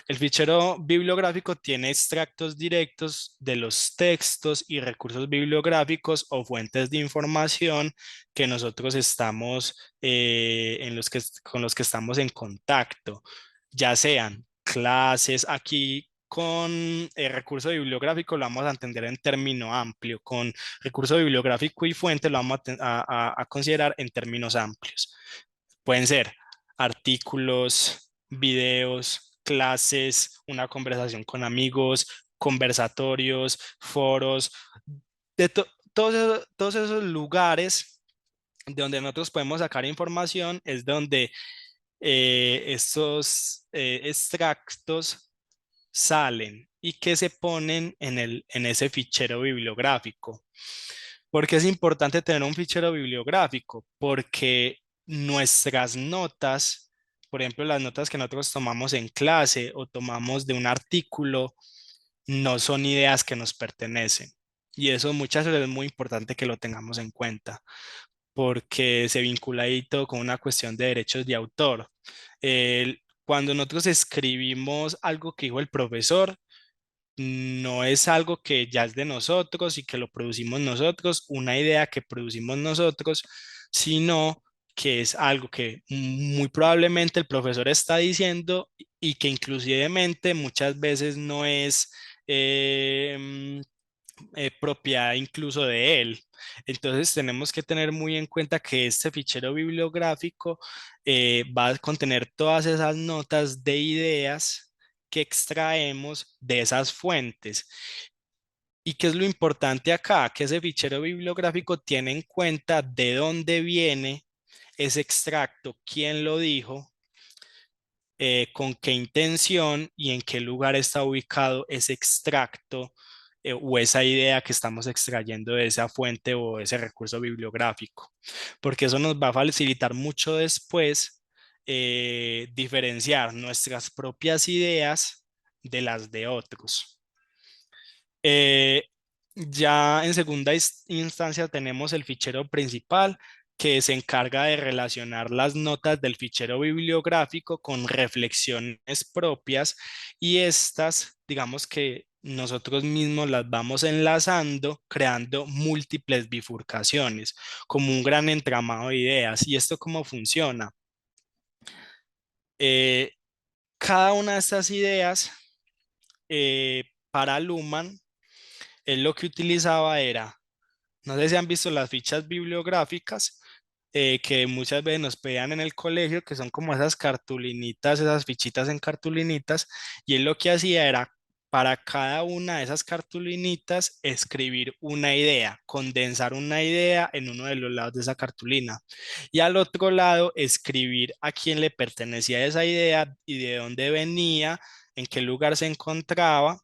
El fichero bibliográfico tiene extractos directos de los textos y recursos bibliográficos o fuentes de información que nosotros estamos con los que estamos en contacto, ya sean clases aquí con el recurso bibliográfico lo vamos a entender en término amplio, con recurso bibliográfico y fuente lo vamos a considerar en términos amplios. Pueden ser artículos, videos, clases, una conversación con amigos, conversatorios, foros, de todos esos lugares de donde nosotros podemos sacar información es donde estos extractos salen y que se ponen en ese fichero bibliográfico. ¿Por qué es importante tener un fichero bibliográfico? Porque nuestras notas, por ejemplo, las notas que nosotros tomamos en clase o tomamos de un artículo, no son ideas que nos pertenecen. Y eso muchas veces es muy importante que lo tengamos en cuenta, porque se vincula ahí todo con una cuestión de derechos de autor. Cuando nosotros escribimos algo que dijo el profesor, no es algo que ya es de nosotros y que lo producimos nosotros, una idea que producimos nosotros, sino que es algo que muy probablemente el profesor está diciendo y que inclusivemente muchas veces no es propiedad incluso de él. Entonces tenemos que tener muy en cuenta que este fichero bibliográfico va a contener todas esas notas de ideas que extraemos de esas fuentes. ¿Y qué es lo importante acá? Que ese fichero bibliográfico tiene en cuenta de dónde viene ese extracto, quién lo dijo, con qué intención y en qué lugar está ubicado ese extracto o esa idea que estamos extrayendo de esa fuente o ese recurso bibliográfico, porque eso nos va a facilitar mucho después diferenciar nuestras propias ideas de las de otros. Eh, ya en segunda instancia tenemos el fichero principal que se encarga de relacionar las notas del fichero bibliográfico con reflexiones propias y estas, digamos que nosotros mismos las vamos enlazando, creando múltiples bifurcaciones, como un gran entramado de ideas. ¿Y esto cómo funciona? Eh, Cada una de estas ideas para Luhmann, él lo que utilizaba era, no sé si han visto las fichas bibliográficas que muchas veces nos pedían en el colegio, que son como esas cartulinitas, esas fichitas en cartulinitas, y él lo que hacía era para cada una de esas cartulinitas escribir una idea, condensar una idea en uno de los lados de esa cartulina, y al otro lado escribir a quién le pertenecía esa idea y de dónde venía, en qué lugar se encontraba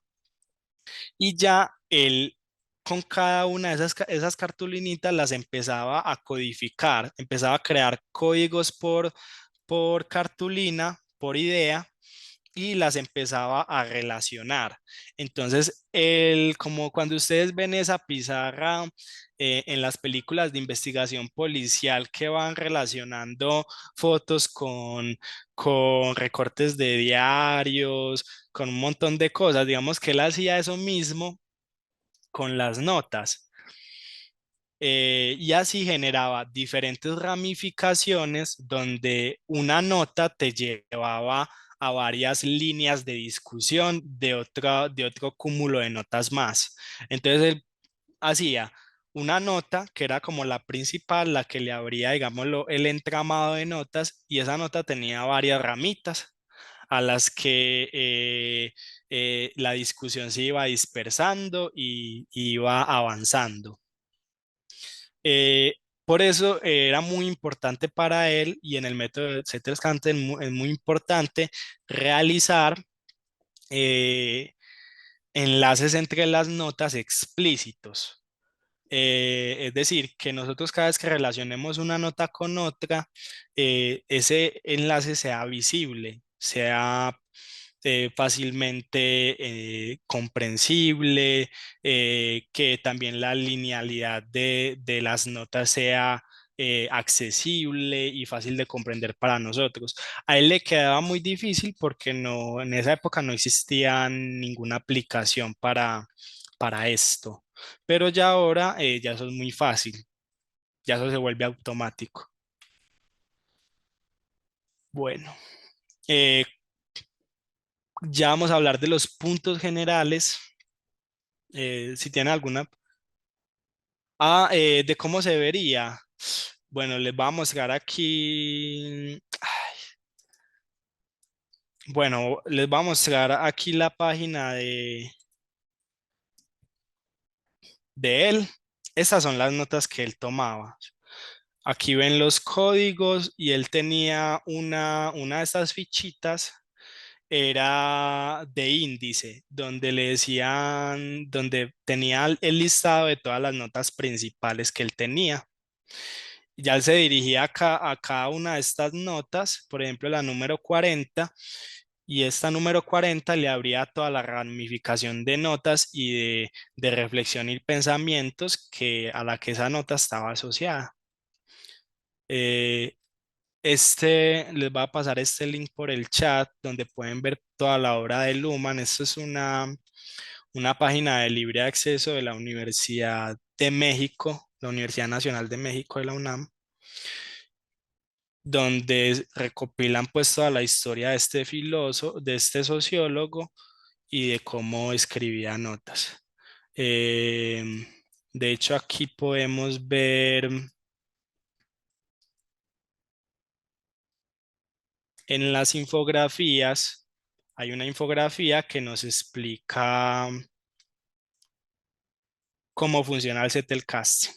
y ya él con cada una de esas cartulinitas las empezaba a codificar, empezaba a crear códigos por cartulina, por idea, y las empezaba a relacionar. Entonces, como cuando ustedes ven esa pizarra en las películas de investigación policial que van relacionando fotos con recortes de diarios, con un montón de cosas, digamos que él hacía eso mismo con las notas. Y así generaba diferentes ramificaciones donde una nota te llevaba a varias líneas de discusión de otro cúmulo de notas más. Entonces él hacía una nota que era como la principal, la que le abría, digámoslo, el entramado de notas y esa nota tenía varias ramitas a las que la discusión se iba dispersando y iba avanzando. Eh, por eso era muy importante para él y en el método de Zettelkasten es muy importante realizar eh, enlaces entre las notas explícitos. Es decir, que nosotros cada vez que relacionemos una nota con otra, ese enlace sea visible, sea fácilmente comprensible, que también la linealidad de las notas sea accesible y fácil de comprender para nosotros. A él le quedaba muy difícil porque no, en esa época no existía ninguna aplicación para esto, pero ya ahora ya eso es muy fácil, ya eso se vuelve automático. Bueno, eh, ya vamos a hablar de los puntos generales. Si tiene alguna. De cómo se vería. Bueno, les voy a mostrar aquí. Bueno, les voy a mostrar aquí la página de él. Estas son las notas que él tomaba. Aquí ven los códigos y él tenía una de estas fichitas, era de índice, donde le decían, donde tenía el listado de todas las notas principales que él tenía. Ya él se dirigía a cada una de estas notas, por ejemplo, la número 40, y esta número 40 le abría toda la ramificación de notas y de reflexión y pensamientos a la que esa nota estaba asociada. Eh, les va a pasar este link por el chat donde pueden ver toda la obra de Luhmann. Esto es una página de libre acceso de la Universidad de México, la Universidad Nacional de México de la UNAM, donde recopilan pues toda la historia de este filósofo, de este sociólogo y de cómo escribía notas. Eh, de hecho, aquí podemos ver en las infografías hay una infografía que nos explica cómo funciona el Zettelkasten.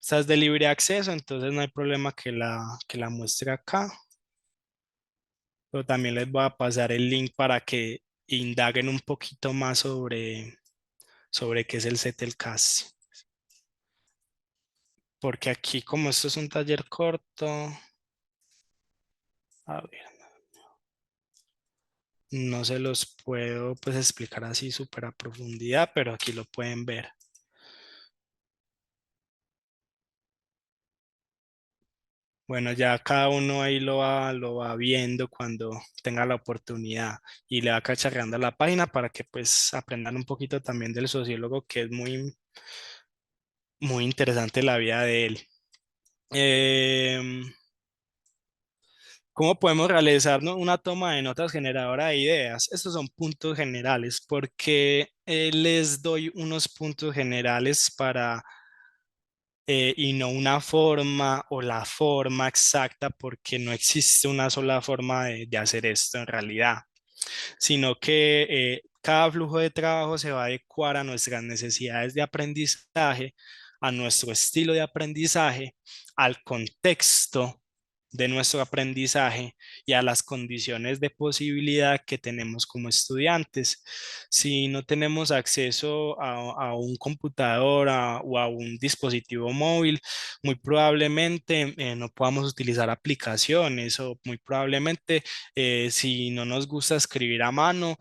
Esta es de libre acceso, entonces no hay problema que la muestre acá. Pero también les voy a pasar el link para que indaguen un poquito más sobre qué es el Zettelkasten. Porque aquí, como esto es un taller corto, a ver, no se los puedo pues explicar así súper a profundidad, pero aquí lo pueden ver. Bueno, ya cada uno ahí lo va viendo cuando tenga la oportunidad y le va cacharreando a la página para que pues aprendan un poquito también del sociólogo, que es muy interesante la vida de él. Em, ¿Cómo podemos realizar, no, una toma de notas generadora de ideas? Estos son puntos generales porque les doy unos puntos generales para y no una forma o la forma exacta porque no existe una sola forma de hacer esto en realidad, sino que cada flujo de trabajo se va a adecuar a nuestras necesidades de aprendizaje, a nuestro estilo de aprendizaje, al contexto de nuestro aprendizaje y a las condiciones de posibilidad que tenemos como estudiantes. Si no tenemos acceso a un computador o a un dispositivo móvil, muy probablemente no podamos utilizar aplicaciones o muy probablemente si no nos gusta escribir a mano,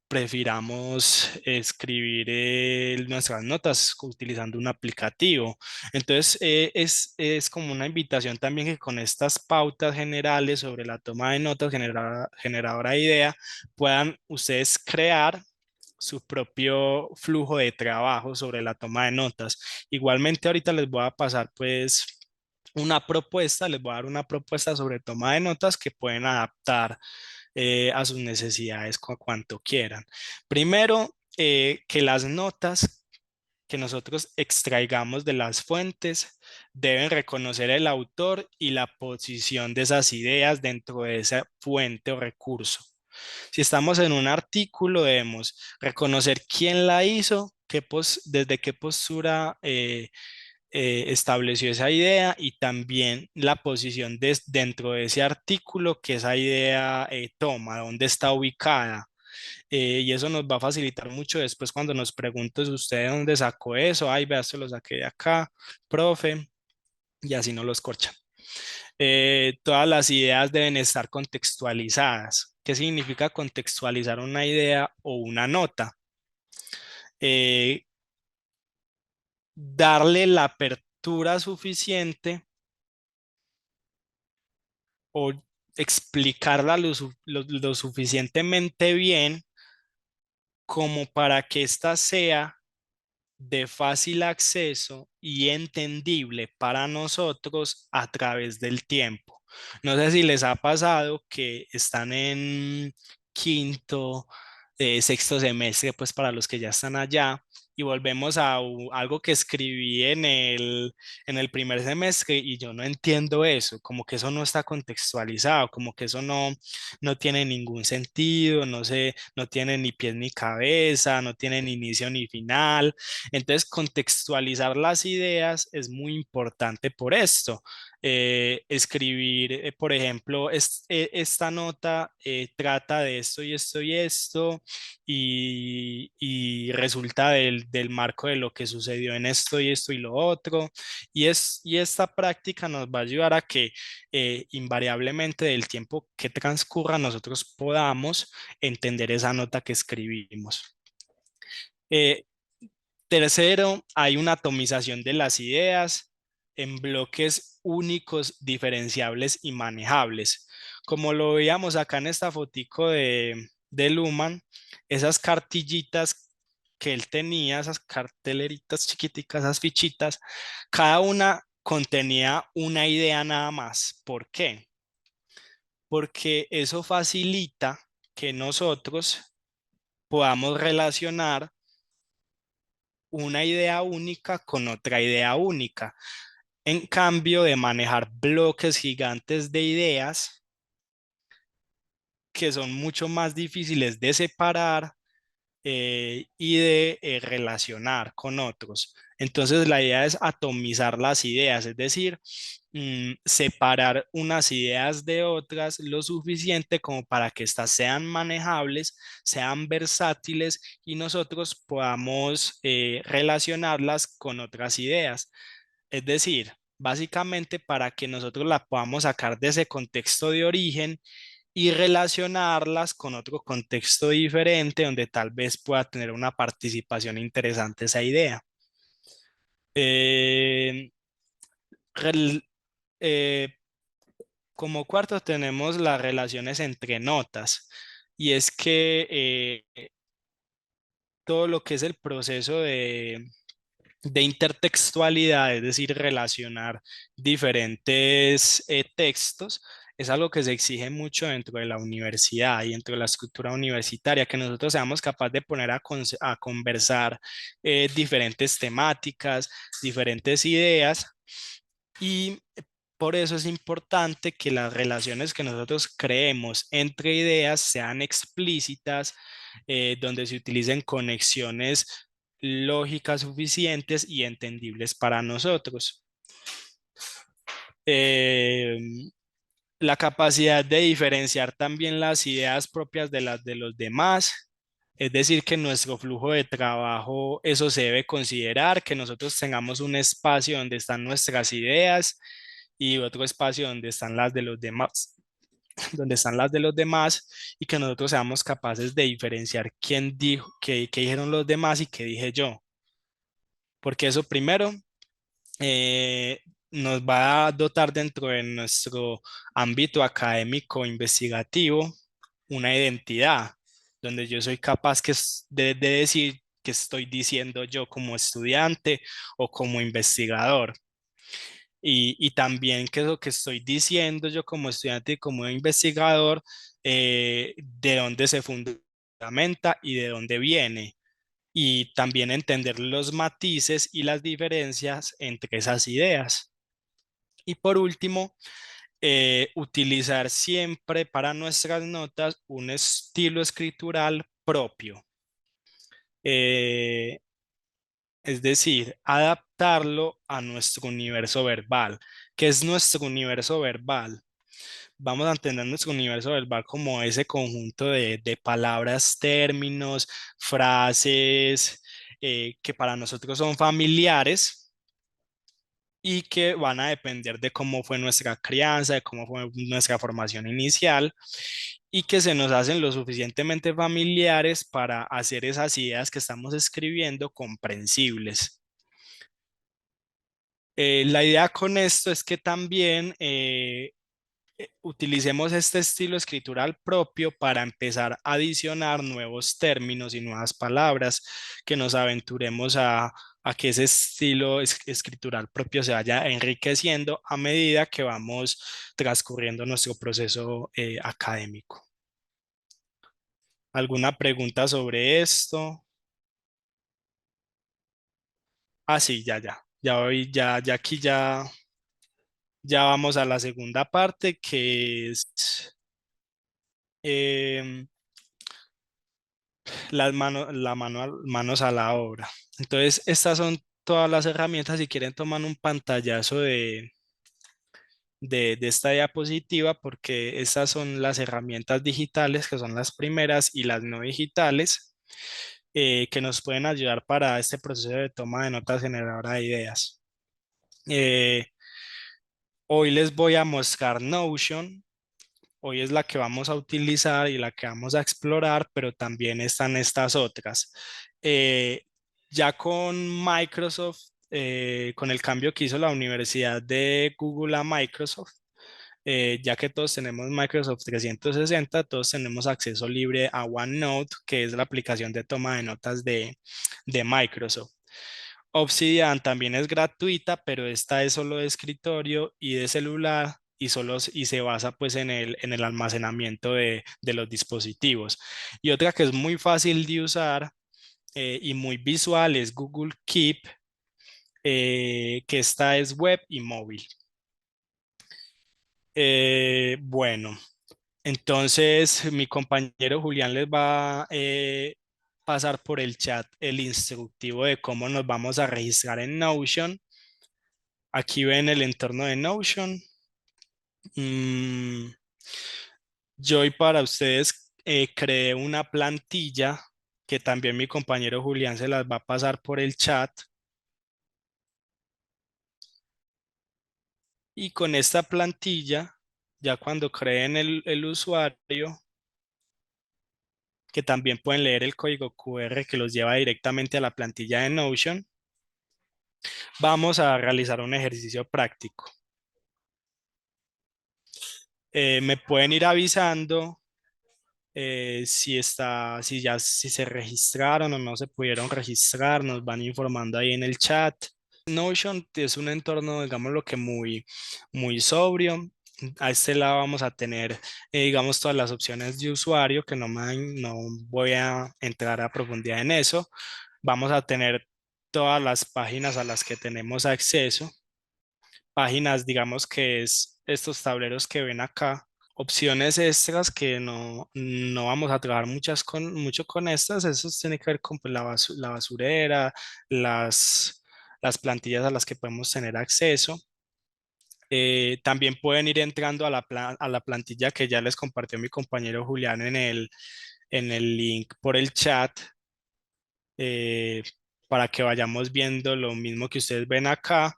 prefiramos escribir nuestras notas utilizando un aplicativo. Entonces, es como una invitación también que con estas pautas generales sobre la toma de notas generadora de idea, puedan ustedes crear su propio flujo de trabajo sobre la toma de notas. Igualmente, ahorita les voy a pasar pues una propuesta, les voy a dar una propuesta sobre toma de notas que pueden adaptar a sus necesidades cuanto quieran. Primero, que las notas que nosotros extraigamos de las fuentes deben reconocer el autor y la posición de esas ideas dentro de esa fuente o recurso. Si estamos en un artículo, debemos reconocer quién la hizo, desde qué postura estableció esa idea y también la posición dentro de ese artículo que esa idea toma, dónde está ubicada. Y eso nos va a facilitar mucho después cuando nos preguntes usted de dónde sacó eso. Ay, vea, se lo saqué de acá, profe, y así no los corchan. Todas las ideas deben estar contextualizadas. ¿Qué significa contextualizar una idea o una nota? Eh, Darle la apertura suficiente o explicarla lo suficientemente bien como para que ésta sea de fácil acceso y entendible para nosotros a través del tiempo. No sé si les ha pasado que están en quinto, sexto semestre, pues para los que ya están allá, y volvemos a algo que escribí en el primer semestre y yo no entiendo eso, como que eso no está contextualizado, como que eso no tiene ningún sentido, no sé, no tiene ni pies ni cabeza, no tiene ni inicio ni final. Entonces, contextualizar las ideas es muy importante por esto. Escribir, por ejemplo, esta nota trata de esto y esto y esto y resulta del marco de lo que sucedió en esto y esto y lo otro. Y esta práctica nos va a ayudar a que invariablemente del tiempo que transcurra nosotros podamos entender esa nota que escribimos. Eh, Tercero, hay una atomización de las ideas en bloques únicos, diferenciables y manejables. Como lo veíamos acá en esta fotico de Luhmann, esas cartillitas que él tenía, esas carteleritas chiquiticas, esas fichitas, cada una contenía una idea nada más. ¿Por qué? Porque eso facilita que nosotros podamos relacionar una idea única con otra idea única. En cambio de manejar bloques gigantes de ideas, que son mucho más difíciles de separar y de relacionar con otros. Entonces, la idea es atomizar las ideas, es decir, separar unas ideas de otras lo suficiente como para que éstas sean manejables, sean versátiles y nosotros podamos relacionarlas con otras ideas. Es decir, básicamente para que nosotros la podamos sacar de ese contexto de origen y relacionarlas con otro contexto diferente donde tal vez pueda tener una participación interesante esa idea. Eh, rel- eh, Como cuarto tenemos las relaciones entre notas y es que todo lo que es el proceso de intertextualidad, es decir, relacionar diferentes textos, es algo que se exige mucho dentro de la universidad y dentro de la estructura universitaria, que nosotros seamos capaces de poner a conversar diferentes temáticas, diferentes ideas y por eso es importante que las relaciones que nosotros creemos entre ideas sean explícitas, donde se utilicen conexiones lógicas suficientes y entendibles para nosotros. Eh, la capacidad de diferenciar también las ideas propias de las de los demás. Es decir, que nuestro flujo de trabajo, eso se debe considerar, que nosotros tengamos un espacio donde están nuestras ideas y otro espacio donde están las de los demás, donde están las de los demás y que nosotros seamos capaces de diferenciar quién dijo, qué dijeron los demás y qué dije yo. Porque eso primero eh, nos va a dotar dentro de nuestro ámbito académico investigativo una identidad, donde yo soy capaz de decir que estoy diciendo yo como estudiante o como investigador. Y también que lo que estoy diciendo yo como estudiante y como investigador, de dónde se fundamenta y de dónde viene y también entender los matices y las diferencias entre esas ideas. Y por último, utilizar siempre para nuestras notas un estilo escritural propio. Eh, es decir, adaptarlo a nuestro universo verbal. ¿Qué es nuestro universo verbal? Vamos a entender nuestro universo verbal como ese conjunto de palabras, términos, frases que para nosotros son familiares y que van a depender de cómo fue nuestra crianza, de cómo fue nuestra formación inicial y que se nos hacen lo suficientemente familiares para hacer esas ideas que estamos escribiendo comprensibles. La idea con esto es que también utilicemos este estilo escritural propio para empezar a adicionar nuevos términos y nuevas palabras, que nos aventuremos a que ese estilo escritural propio se vaya enriqueciendo a medida que vamos transcurriendo nuestro proceso académico. ¿Alguna pregunta sobre esto? Ah, sí, ya voy, ya aquí ya vamos a la segunda parte que es em, manos a la obra. Entonces, estas son todas las herramientas. Si quieren, toman un pantallazo de esta diapositiva porque estas son las herramientas digitales, que son las primeras, y las no digitales, que nos pueden ayudar para este proceso de toma de notas generadora de ideas. Eh, Hoy les voy a mostrar Notion. Hoy es la que vamos a utilizar y la que vamos a explorar, pero también están estas otras. Eh, ya con Microsoft, con el cambio que hizo la Universidad de Google a Microsoft, ya que todos tenemos Microsoft 360, todos tenemos acceso libre a OneNote, que es la aplicación de toma de notas de Microsoft. Obsidian también es gratuita, pero esta es solo de escritorio y de celular y se basa pues en el almacenamiento de los dispositivos. Y otra que es muy fácil de usar y muy visual es Google Keep, que esta es web y móvil. Bueno. Entonces, mi compañero Julián les va a pasar por el chat el instructivo de cómo nos vamos a registrar en Notion. Aquí ven el entorno de Notion. Mm, yo y para ustedes creé una plantilla que también mi compañero Julián se las va a pasar por el chat. Y con esta plantilla, ya cuando creen el usuario, que también pueden leer el código QR que los lleva directamente a la plantilla de Notion, vamos a realizar un ejercicio práctico. Me pueden ir avisando si se registraron o no se pudieron registrar, nos van informando ahí en el chat. Notion es un entorno, digamos, lo que muy sobrio. A este lado vamos a tener, digamos, todas las opciones de usuario, que no voy a entrar a profundidad en eso. Vamos a tener todas las páginas a las que tenemos acceso. Páginas, digamos, que es estos tableros que ven acá. Opciones extras que no vamos a trabajar mucho con estas. Eso tiene que ver con pues, la basurera, las plantillas a las que podemos tener acceso. También pueden ir entrando a la plantilla que ya les compartió mi compañero Julián en el link por el chat, eh, para que vayamos viendo lo mismo que ustedes ven acá.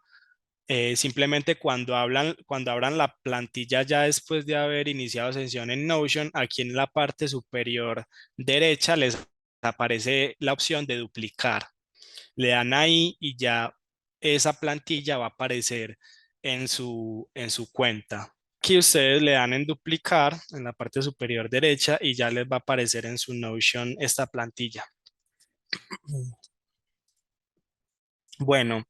Simplemente cuando abran la plantilla ya después de haber iniciado sesión en Notion, aquí en la parte superior derecha les aparece la opción de duplicar. Le dan ahí y ya esa plantilla va a aparecer en su cuenta. Aquí ustedes le dan en duplicar en la parte superior derecha y ya les va a aparecer en su Notion esta plantilla. Bueno,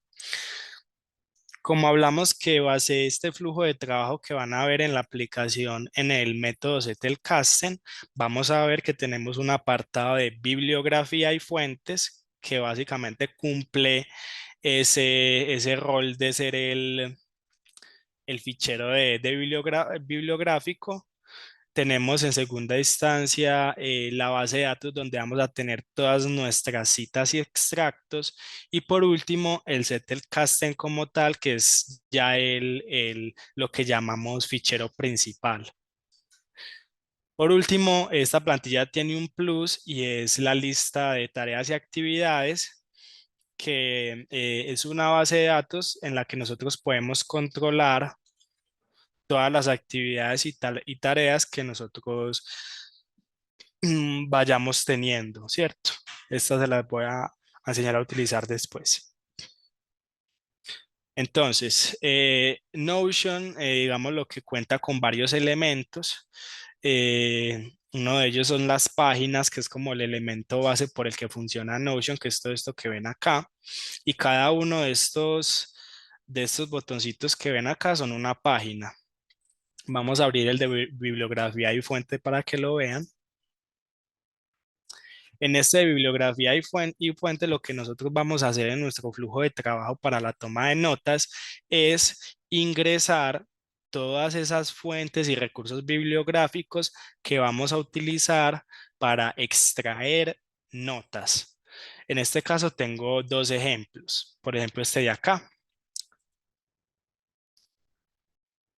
como hablamos que va a ser este flujo de trabajo que van a ver en la aplicación en el método Zettelkasten, vamos a ver que tenemos un apartado de bibliografía y fuentes que básicamente cumple ese rol de ser el fichero de bibliográfico. Tenemos en segunda instancia la base de datos donde vamos a tener todas nuestras citas y extractos. Y por último, el Zettelkasten como tal, que es ya lo que llamamos fichero principal. Por último, esta plantilla tiene un plus y es la lista de tareas y actividades, que es una base de datos en la que nosotros podemos controlar todas las actividades y tareas que nosotros vayamos teniendo, ¿cierto? Estas se las voy a enseñar a utilizar después. Entonces, Notion, digamos lo que cuenta con varios elementos. Uno de ellos son las páginas, que es como el elemento base por el que funciona Notion, que es todo esto que ven acá. Y cada uno de estos botoncitos que ven acá son una página. Vamos a abrir el de bibliografía y fuente para que lo vean. En este de bibliografía y fuente, lo que nosotros vamos a hacer en nuestro flujo de trabajo para la toma de notas es ingresar todas esas fuentes y recursos bibliográficos que vamos a utilizar para extraer notas. En este caso tengo dos ejemplos. Por ejemplo, este de acá.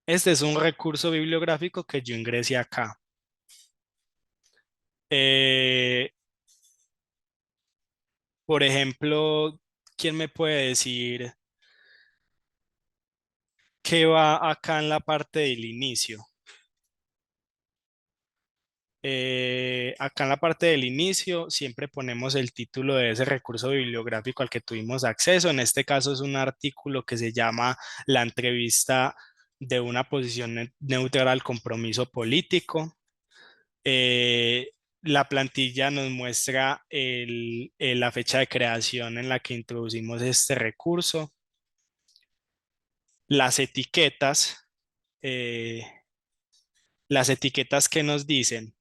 Este es un recurso bibliográfico que yo ingresé acá. Eh, por ejemplo, ¿quién me puede decir qué va acá en la parte del inicio? Acá en la parte del inicio siempre ponemos el título de ese recurso bibliográfico al que tuvimos acceso. En este caso es un artículo que se llama La entrevista de una posición neutral al compromiso político. Eh, la plantilla nos muestra la fecha de creación en la que introducimos este recurso. Las etiquetas, eh, las etiquetas que nos dicen.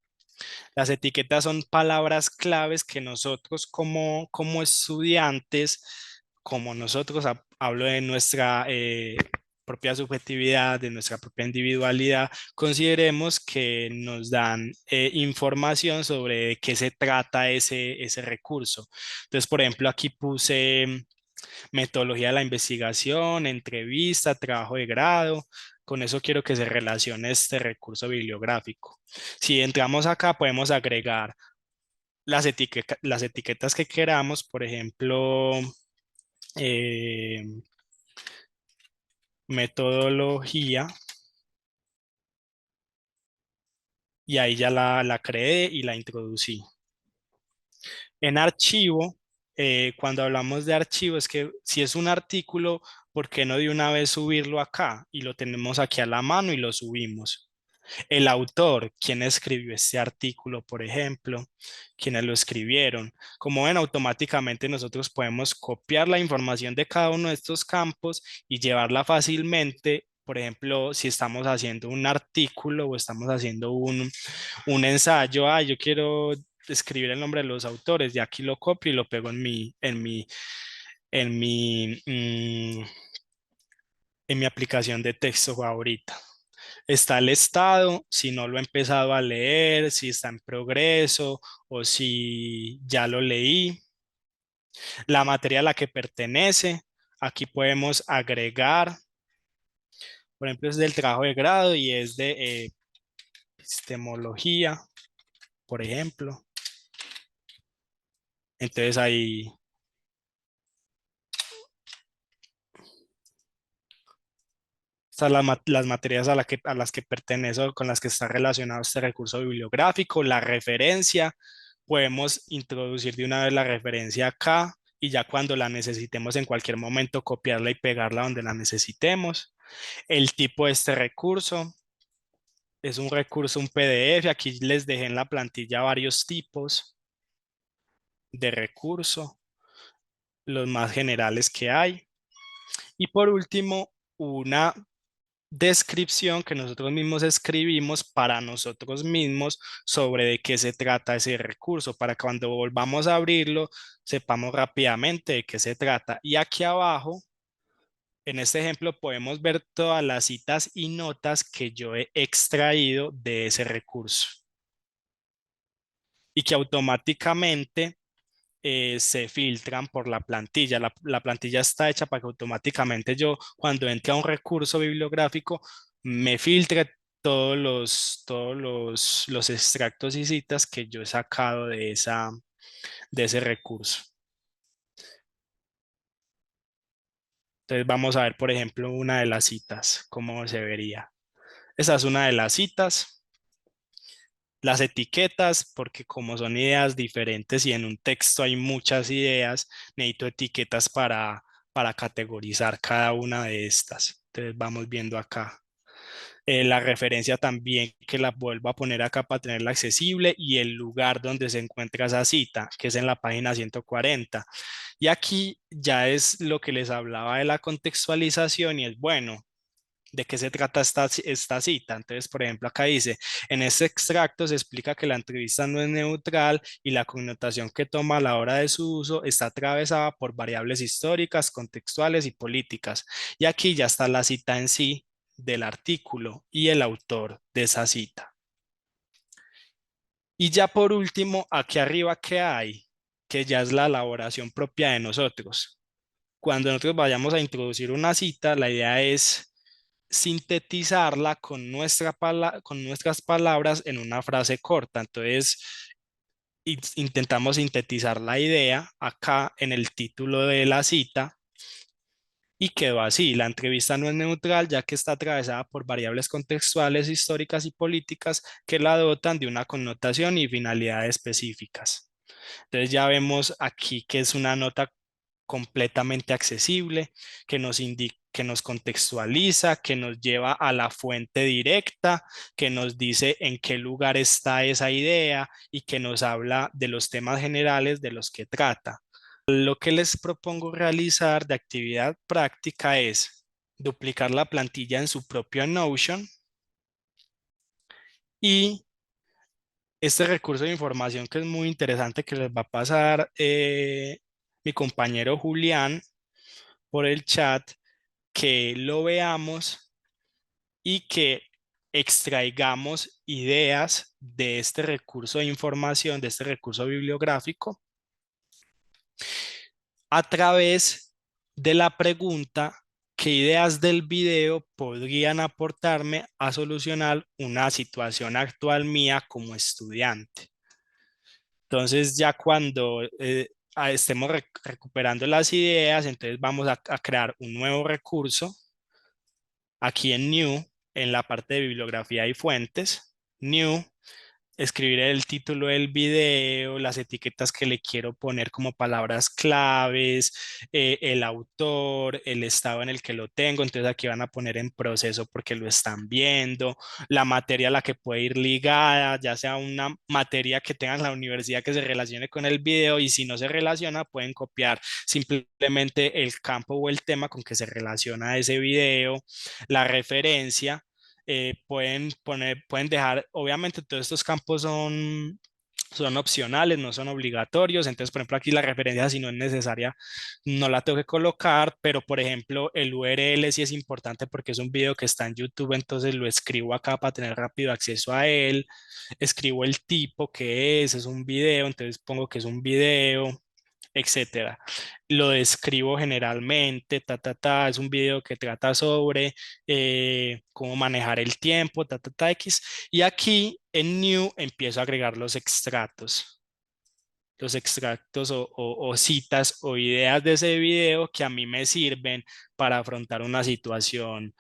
Las etiquetas son palabras claves que nosotros como estudiantes, como nosotros, hablo de propia subjetividad, de nuestra propia individualidad, consideremos que nos dan información sobre de qué se trata ese recurso. Entonces, por ejemplo, aquí puse metodología de la investigación, entrevista, trabajo de grado. Con eso quiero que se relacione este recurso bibliográfico. Si entramos acá, podemos agregar las etiquetas que queramos, por ejemplo, eh, metodología, y ahí ya la creé y la introducí. En archivo, cuando hablamos de archivo, es que si es un artículo, ¿por qué no de una vez subirlo acá? Y lo tenemos aquí a la mano y lo subimos. El autor, quién escribió este artículo, por ejemplo, quiénes lo escribieron. Como ven, automáticamente nosotros podemos copiar la información de cada uno de estos campos y llevarla fácilmente. Por ejemplo, si estamos haciendo un artículo o estamos haciendo un ensayo, yo quiero escribir el nombre de los autores, y aquí lo copio y lo pego en en mi aplicación de texto favorita. Está el estado, si no lo he empezado a leer, si está en progreso o si ya lo leí. La materia a la que pertenece, aquí podemos agregar, por ejemplo, es del trabajo de grado y es de epistemología, por ejemplo. Entonces ahí están las materias a las que pertenece o con las que está relacionado este recurso bibliográfico, la referencia. Podemos introducir de una vez la referencia acá y ya cuando la necesitemos en cualquier momento copiarla y pegarla donde la necesitemos. El tipo de este recurso es un recurso, un PDF. Aquí les dejé en la plantilla varios tipos de recurso, los más generales que hay. Y por último, una descripción que nosotros mismos escribimos para nosotros mismos sobre de qué se trata ese recurso, para que cuando volvamos a abrirlo sepamos rápidamente de qué se trata. Y aquí abajo, en este ejemplo, podemos ver todas las citas y notas que yo he extraído de ese recurso y que automáticamente se filtran por la plantilla. La plantilla está hecha para que automáticamente yo, cuando entre a un recurso bibliográfico, me filtre los extractos y citas que yo he sacado de ese recurso. Entonces vamos a ver, por ejemplo, una de las citas, cómo se vería. Esa es una de las citas. Las etiquetas, porque como son ideas diferentes y en un texto hay muchas ideas, necesito etiquetas para categorizar cada una de estas. Entonces vamos viendo acá. La referencia también que la vuelvo a poner acá para tenerla accesible y el lugar donde se encuentra esa cita, que es en la página 140. Y aquí ya es lo que les hablaba de la contextualización y es bueno. ¿De qué se trata esta cita? Entonces, por ejemplo, acá dice, en este extracto se explica que la entrevista no es neutral y la connotación que toma a la hora de su uso está atravesada por variables históricas, contextuales y políticas. Y aquí ya está la cita en sí del artículo y el autor de esa cita. Y ya por último, aquí arriba, ¿qué hay? Que ya es la elaboración propia de nosotros. Cuando nosotros vayamos a introducir una cita, la idea es sintetizarla con con nuestras palabras en una frase corta. Entonces, intentamos sintetizar la idea acá en el título de la cita y quedó así. La entrevista no es neutral ya que está atravesada por variables contextuales, históricas y políticas que la dotan de una connotación y finalidad específicas. Entonces ya vemos aquí que es una nota completamente accesible, que nos contextualiza, que nos lleva a la fuente directa, que nos dice en qué lugar está esa idea y que nos habla de los temas generales de los que trata. Lo que les propongo realizar de actividad práctica es duplicar la plantilla en su propio Notion y este recurso de información que es muy interesante que les va a pasar mi compañero Julián por el chat que lo veamos y que extraigamos ideas de este recurso de información, de este recurso bibliográfico, a través de la pregunta: ¿qué ideas del video podrían aportarme a solucionar una situación actual mía como estudiante? Entonces, ya cuando estemos recuperando las ideas, entonces vamos a crear un nuevo recurso aquí en New, en la parte de bibliografía y fuentes. New, escribir el título del video, las etiquetas que le quiero poner como palabras claves, el autor, el estado en el que lo tengo. Entonces aquí van a poner en proceso porque lo están viendo, la materia a la que puede ir ligada, ya sea una materia que tengan en la universidad que se relacione con el video, y si no se relaciona pueden copiar simplemente el campo o el tema con que se relaciona ese video, la referencia. Pueden dejar, obviamente todos estos campos son opcionales, no son obligatorios. Entonces, por ejemplo, aquí la referencia, si no es necesaria, no la tengo que colocar, pero por ejemplo, el URL sí es importante porque es un video que está en YouTube, entonces lo escribo acá para tener rápido acceso a él. Escribo el tipo que es un video, entonces pongo que es un video, etcétera. Lo describo generalmente, es un video que trata sobre cómo manejar el tiempo, X. Y aquí en New empiezo a agregar los extractos o citas o ideas de ese video que a mí me sirven para afrontar una situación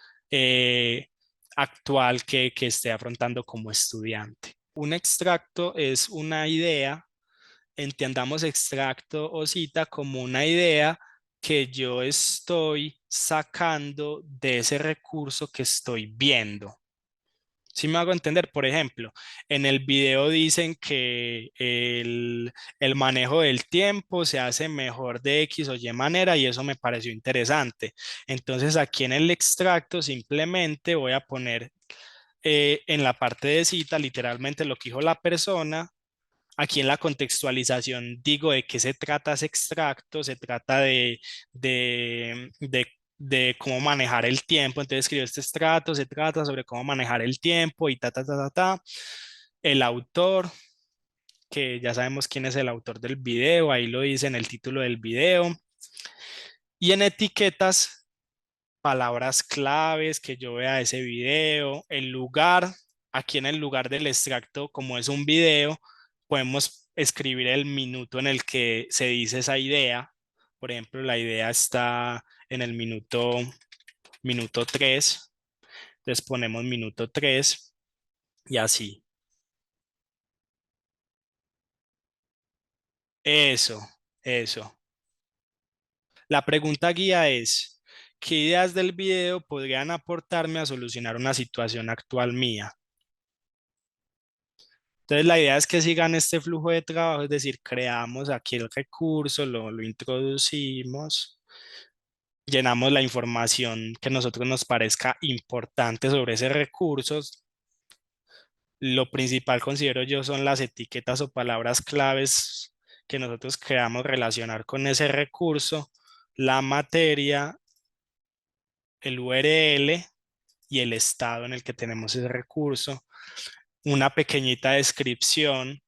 actual que esté afrontando como estudiante. Un extracto es una idea. Entendamos extracto o cita como una idea que yo estoy sacando de ese recurso que estoy viendo. Si me hago entender, por ejemplo, en el video dicen que el manejo del tiempo se hace mejor de X o Y manera, y eso me pareció interesante. Entonces aquí en el extracto simplemente voy a poner en la parte de cita literalmente lo que dijo la persona. Aquí en la contextualización digo de qué se trata ese extracto. Se trata de cómo manejar el tiempo. Entonces escribo: este extracto se trata sobre cómo manejar el tiempo y ta. El autor, que ya sabemos quién es el autor del video, ahí lo dice en el título del video. Y en etiquetas, palabras claves que yo vea ese video, el lugar. Aquí en el lugar del extracto, como es un video, podemos escribir el minuto en el que se dice esa idea. Por ejemplo, la idea está en el minuto 3. Entonces ponemos minuto 3 y así. Eso, eso. La pregunta guía es: ¿qué ideas del video podrían aportarme a solucionar una situación actual mía? Entonces, la idea es que sigan este flujo de trabajo, es decir, creamos aquí el recurso, lo introducimos, llenamos la información que a nosotros nos parezca importante sobre ese recurso. Lo principal, considero yo, son las etiquetas o palabras claves que nosotros queramos relacionar con ese recurso, la materia, el URL y el estado en el que tenemos ese recurso, una pequeñita descripción.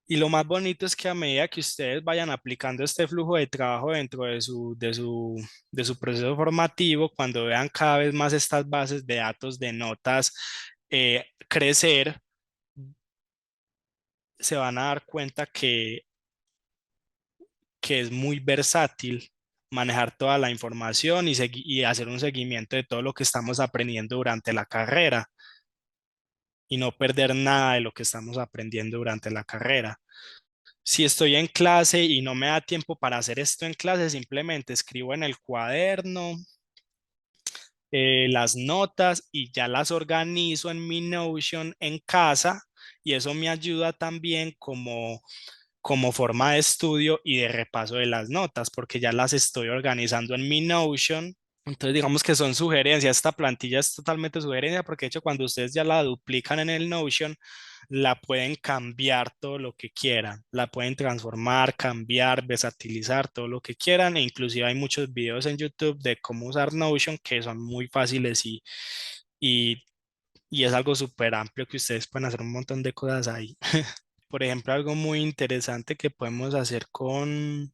Y lo más bonito es que a medida que ustedes vayan aplicando este flujo de trabajo dentro de su proceso formativo, cuando vean cada vez más estas bases de datos de notas crecer, se van a dar cuenta que es muy versátil manejar toda la información y hacer un seguimiento de todo lo que estamos aprendiendo durante la carrera, y no perder nada de lo que estamos aprendiendo durante la carrera. Si estoy en clase y no me da tiempo para hacer esto en clase, simplemente escribo en el cuaderno las notas y ya las organizo en mi Notion en casa, y eso me ayuda también como forma de estudio y de repaso de las notas, porque ya las estoy organizando en mi Notion. Entonces, digamos que son sugerencias. Esta plantilla es totalmente sugerencia porque, de hecho, cuando ustedes ya la duplican en el Notion, la pueden cambiar todo lo que quieran. La pueden transformar, cambiar, versatilizar, todo lo que quieran. E inclusive hay muchos videos en YouTube de cómo usar Notion que son muy fáciles y, y es algo súper amplio que ustedes pueden hacer un montón de cosas ahí. Por ejemplo, algo muy interesante que podemos hacer con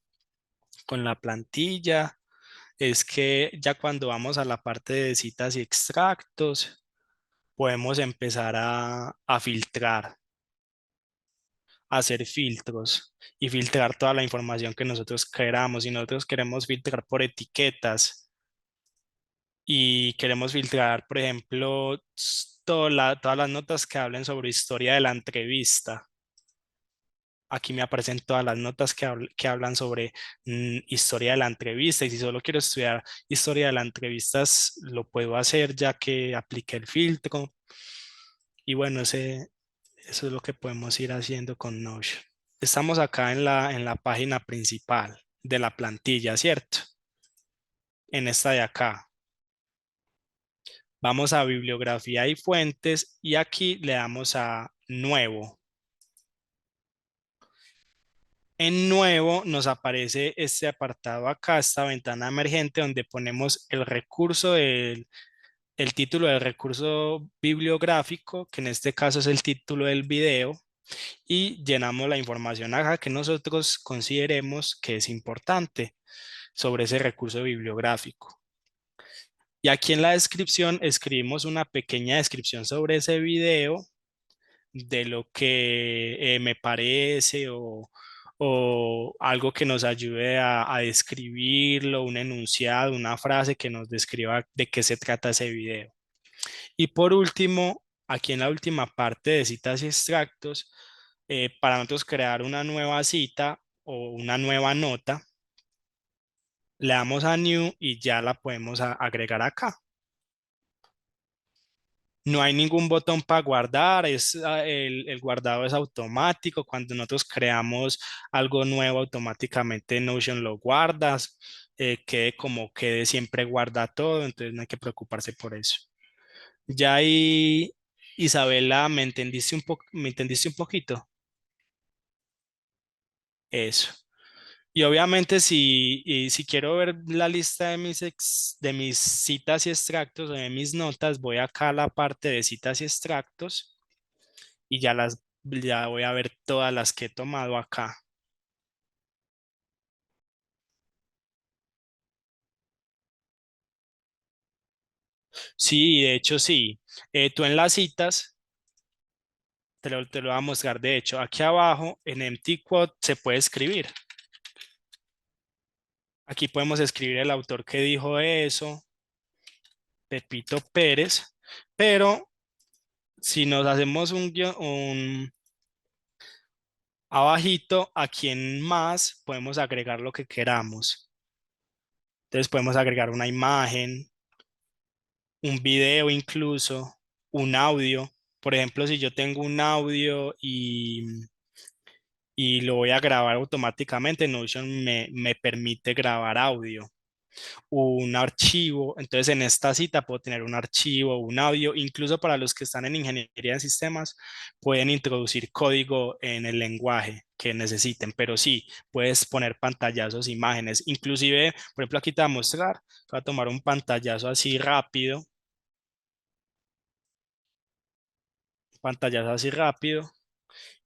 la plantilla es que ya cuando vamos a la parte de citas y extractos, podemos empezar a filtrar, a hacer filtros y filtrar toda la información que nosotros queramos. Si nosotros queremos filtrar por etiquetas y queremos filtrar, por ejemplo, todas las notas que hablen sobre historia de la entrevista. Aquí me aparecen todas las notas que hablan sobre historia de la entrevista y si solo quiero estudiar historia de la entrevista, lo puedo hacer ya que apliqué el filtro. Y bueno, eso es lo que podemos ir haciendo con Notion. Estamos acá en la página principal de la plantilla, ¿cierto? En esta de acá. Vamos a bibliografía y fuentes y aquí le damos a nuevo. En nuevo nos aparece este apartado acá, esta ventana emergente donde ponemos el recurso el título del recurso bibliográfico, que en este caso es el título del video, y llenamos la información acá que nosotros consideremos que es importante sobre ese recurso bibliográfico. Y aquí en la descripción escribimos una pequeña descripción sobre ese video de lo que me parece o algo que nos ayude a describirlo, un enunciado, una frase que nos describa de qué se trata ese video. Y por último, aquí en la última parte de citas y extractos, para nosotros crear una nueva cita o una nueva nota, le damos a New y ya la podemos agregar acá. No hay ningún botón para guardar, el guardado es automático. Cuando nosotros creamos algo nuevo, automáticamente Notion lo guardas, quede como quede, siempre guarda todo, entonces no hay que preocuparse por eso. Ya ahí, Isabela, ¿me entendiste un poquito? Eso. Y obviamente si quiero ver la lista de de mis citas y extractos o de mis notas, voy acá a la parte de citas y extractos y ya voy a ver todas las que he tomado acá. Sí, de hecho sí. Tú en las citas, te lo voy a mostrar. De hecho, aquí abajo en Empty Quote se puede escribir. Aquí podemos escribir el autor que dijo eso, Pepito Pérez, pero si nos hacemos abajito, aquí en más, podemos agregar lo que queramos. Entonces podemos agregar una imagen, un video incluso, un audio. Por ejemplo, si yo tengo un audio y lo voy a grabar automáticamente, Notion me permite grabar audio, un archivo. Entonces, en esta cita puedo tener un archivo, un audio, incluso para los que están en ingeniería de sistemas, pueden introducir código en el lenguaje que necesiten, pero sí, puedes poner pantallazos, imágenes, inclusive, por ejemplo, aquí te voy a mostrar, voy a tomar un pantallazo así rápido, pantallazo así rápido,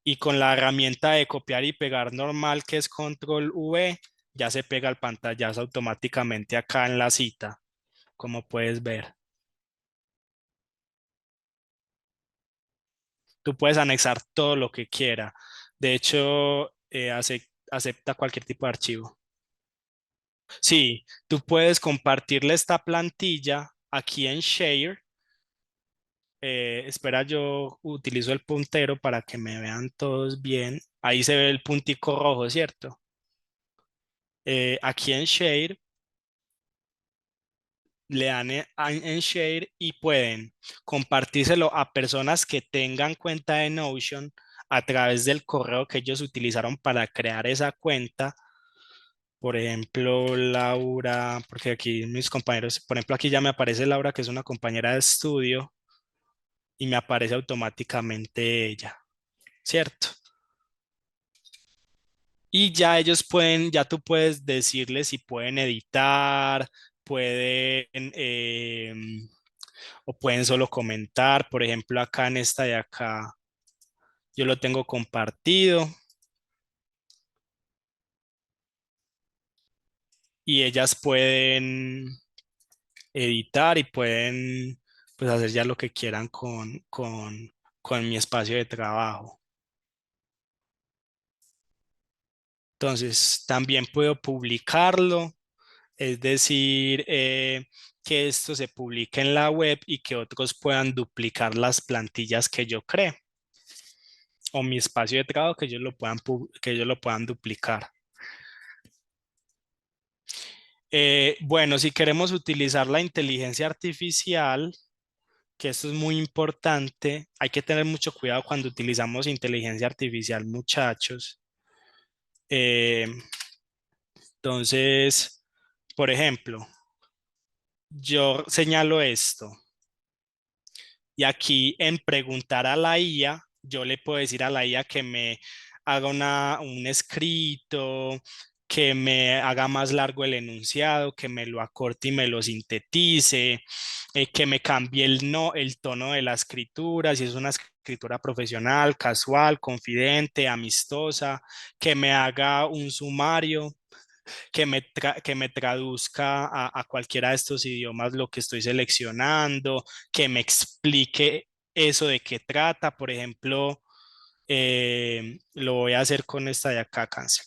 y con la herramienta de copiar y pegar normal, que es control V, ya se pega el pantallazo automáticamente acá en la cita, como puedes ver. Tú puedes anexar todo lo que quiera. De hecho, acepta cualquier tipo de archivo. Sí, tú puedes compartirle esta plantilla aquí en Share. Espera, yo utilizo el puntero para que me vean todos bien. Ahí se ve el puntico rojo, ¿cierto? Aquí en Share le dan en Share y pueden compartírselo a personas que tengan cuenta de Notion a través del correo que ellos utilizaron para crear esa cuenta Por ejemplo, Laura, porque aquí mis compañeros, por ejemplo, aquí ya me aparece Laura, que es una compañera de estudio, y me aparece automáticamente ella, ¿cierto? Y ya ellos pueden, ya tú puedes decirles si pueden editar, pueden, o pueden solo comentar. Por ejemplo, acá en esta de acá, yo lo tengo compartido y ellas pueden editar y pueden pues hacer ya lo que quieran con mi espacio de trabajo. Entonces, también puedo publicarlo, es decir, que esto se publique en la web y que otros puedan duplicar las plantillas que yo cree o mi espacio de trabajo que ellos lo puedan, que ellos lo puedan duplicar. Bueno, si queremos utilizar la inteligencia artificial, que esto es muy importante, hay que tener mucho cuidado cuando utilizamos inteligencia artificial, muchachos. Eh, entonces, por ejemplo, yo señalo esto y aquí en preguntar a la IA, yo le puedo decir a la IA que me haga un escrito, que me haga más largo el enunciado, que me lo acorte y me lo sintetice, que me cambie el tono de la escritura, si es una escritura profesional, casual, confidente, amistosa, que me haga un sumario, que me traduzca a cualquiera de estos idiomas lo que estoy seleccionando, que me explique eso de qué trata. Por ejemplo, lo voy a hacer con esta de acá, Cancel.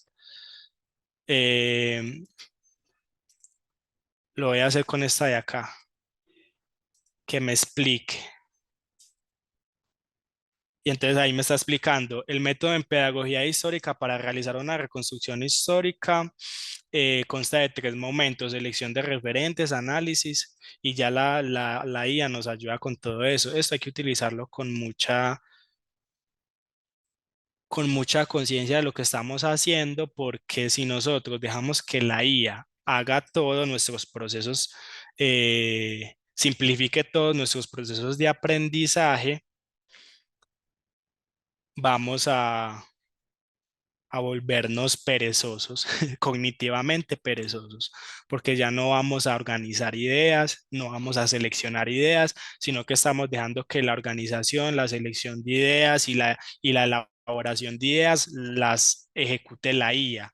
Eh, lo voy a hacer con esta de acá, que me explique. Y entonces ahí me está explicando el método en pedagogía histórica para realizar una reconstrucción histórica. Consta de tres momentos: selección de referentes, análisis, y ya la IA nos ayuda con todo eso. Esto hay que utilizarlo con mucha conciencia de lo que estamos haciendo, porque si nosotros dejamos que la IA haga todos nuestros procesos, simplifique todos nuestros procesos de aprendizaje, vamos a volvernos perezosos, cognitivamente perezosos, porque ya no vamos a organizar ideas, no vamos a seleccionar ideas, sino que estamos dejando que la organización, la selección de ideas y la elaboración de ideas las ejecute la IA.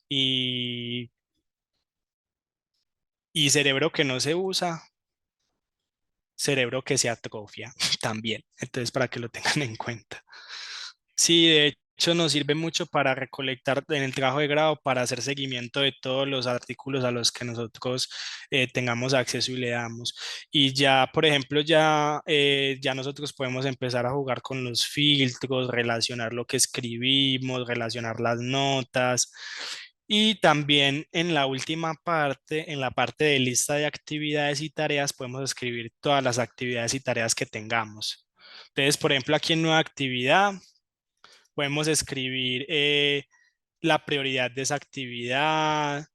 Y, y cerebro que no se usa, cerebro que se atrofia también. Entonces, para que lo tengan en cuenta. Sí, de hecho nos sirve mucho para recolectar en el trabajo de grado, para hacer seguimiento de todos los artículos a los que nosotros tengamos acceso y leamos. Y ya, por ejemplo, ya nosotros podemos empezar a jugar con los filtros, relacionar lo que escribimos, relacionar las notas. Y también en la última parte, en la parte de lista de actividades y tareas, podemos escribir todas las actividades y tareas que tengamos. Entonces, por ejemplo, aquí en nueva actividad podemos escribir la prioridad de esa actividad,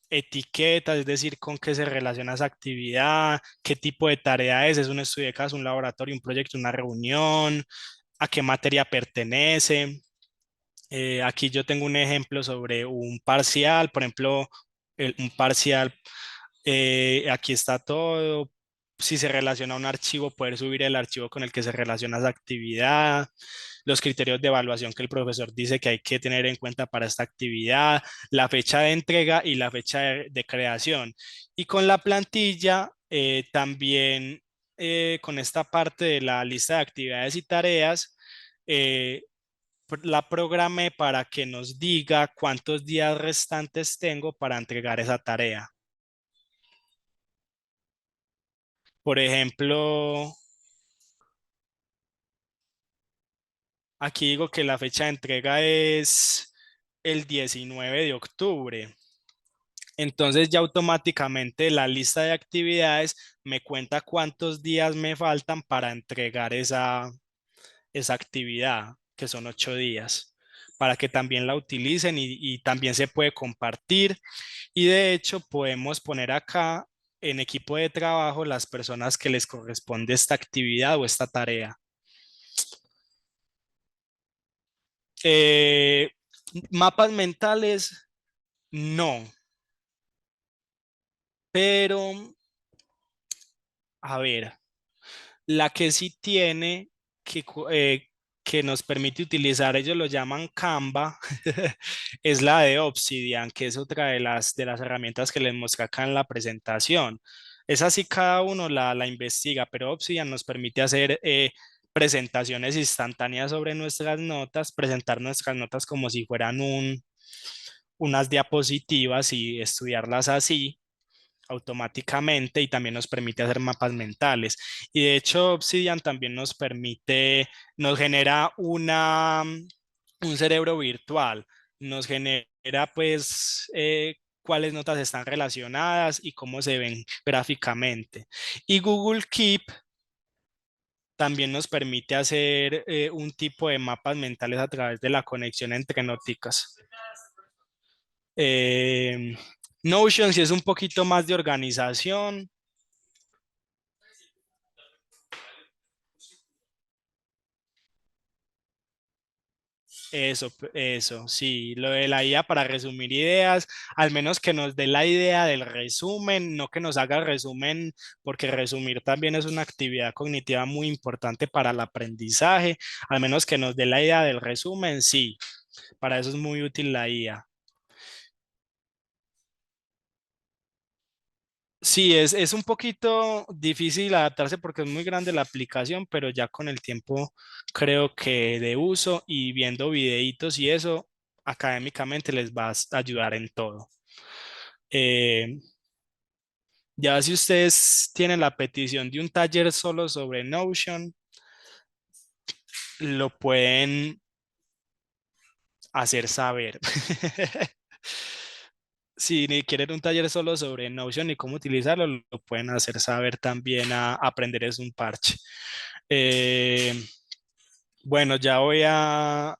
etiquetas, es decir, con qué se relaciona esa actividad, qué tipo de tarea es un estudio de caso, un laboratorio, un proyecto, una reunión, a qué materia pertenece. Aquí yo tengo un ejemplo sobre un parcial, por ejemplo, un parcial, aquí está todo. Si se relaciona a un archivo, poder subir el archivo con el que se relaciona esa actividad, los criterios de evaluación que el profesor dice que hay que tener en cuenta para esta actividad, la fecha de entrega y la fecha de creación. Y con la plantilla, también con esta parte de la lista de actividades y tareas, eh, la programé para que nos diga cuántos días restantes tengo para entregar esa tarea. Por ejemplo, aquí digo que la fecha de entrega es el 19 de octubre. Entonces ya automáticamente la lista de actividades me cuenta cuántos días me faltan para entregar esa actividad, que son 8 días. para que también la utilicen y también se puede compartir. Y de hecho podemos poner acá en equipo de trabajo las personas que les corresponde esta actividad o esta tarea. Eh, Mapas mentales, no, pero a ver, la que sí tiene que nos permite utilizar, ellos lo llaman Canva, es la de Obsidian, que es otra de las herramientas que les mostré acá en la presentación. Esa sí cada uno la investiga, pero Obsidian nos permite hacer presentaciones instantáneas sobre nuestras notas, presentar nuestras notas como si fueran unas diapositivas y estudiarlas así automáticamente y también nos permite hacer mapas mentales. Y de hecho, Obsidian también nos permite, nos genera un cerebro virtual, nos genera pues cuáles notas están relacionadas y cómo se ven gráficamente. Y Google Keep también nos permite hacer un tipo de mapas mentales a través de la conexión entre nóticas. Eh, Notion si es un poquito más de organización. Eso, sí, lo de la IA para resumir ideas, al menos que nos dé la idea del resumen, no que nos haga el resumen, porque resumir también es una actividad cognitiva muy importante para el aprendizaje, al menos que nos dé la idea del resumen, sí, para eso es muy útil la IA. Sí, es un poquito difícil adaptarse porque es muy grande la aplicación, pero ya con el tiempo creo que de uso y viendo videitos y eso, académicamente les va a ayudar en todo. Eh, ya si ustedes tienen la petición de un taller solo sobre Notion, lo pueden hacer saber. Si ni quieren un taller solo sobre Notion y cómo utilizarlo, lo pueden hacer saber también a Aprender es un parche. Eh, bueno, ya voy a...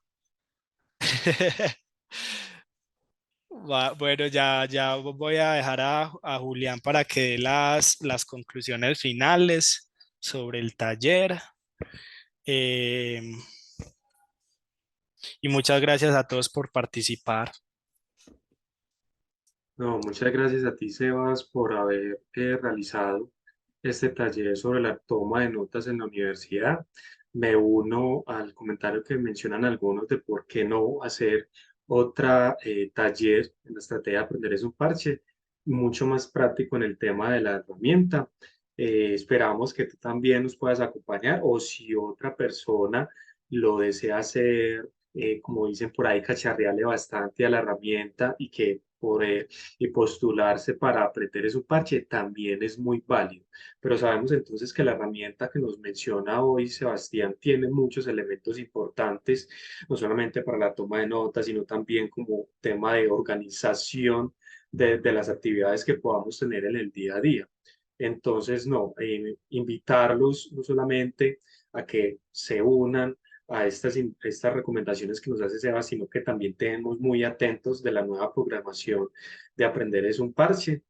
Bueno, ya voy a dejar a Julián para que dé las conclusiones finales sobre el taller. Eh, y muchas gracias a todos por participar. No, muchas gracias a ti, Sebas, por haber realizado este taller sobre la toma de notas en la universidad. Me uno al comentario que mencionan algunos de por qué no hacer otra taller en la estrategia de aprender es un parche, mucho más práctico en el tema de la herramienta. Esperamos que tú también nos puedas acompañar o si otra persona lo desea hacer, como dicen por ahí, cacharrearle bastante a la herramienta y que por y postularse para aprender es un parche también es muy válido. Pero sabemos entonces que la herramienta que nos menciona hoy Sebastián tiene muchos elementos importantes, no solamente para la toma de notas, sino también como tema de organización de las actividades que podamos tener en el día a día. Entonces, no, invitarlos no solamente a que se unan a estas recomendaciones que nos hace Seba, sino que también tenemos muy atentos de la nueva programación de Aprender es un parche.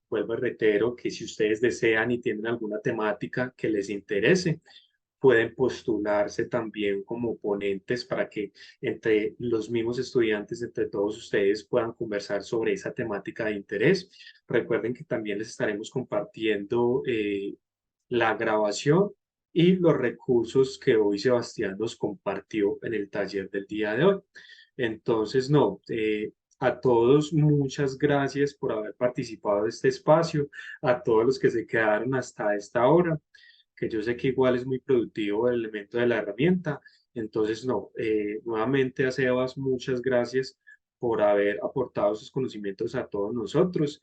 Vuelvo y reitero que si ustedes desean y tienen alguna temática que les interese, pueden postularse también como ponentes para que entre los mismos estudiantes, entre todos ustedes, puedan conversar sobre esa temática de interés. Recuerden que también les estaremos compartiendo la grabación y los recursos que hoy Sebastián nos compartió en el taller del día de hoy. Entonces, no, a todos muchas gracias por haber participado de este espacio, a todos los que se quedaron hasta esta hora, que yo sé que igual es muy productivo el elemento de la herramienta. Entonces, no, nuevamente a Sebas, muchas gracias por haber aportado sus conocimientos a todos nosotros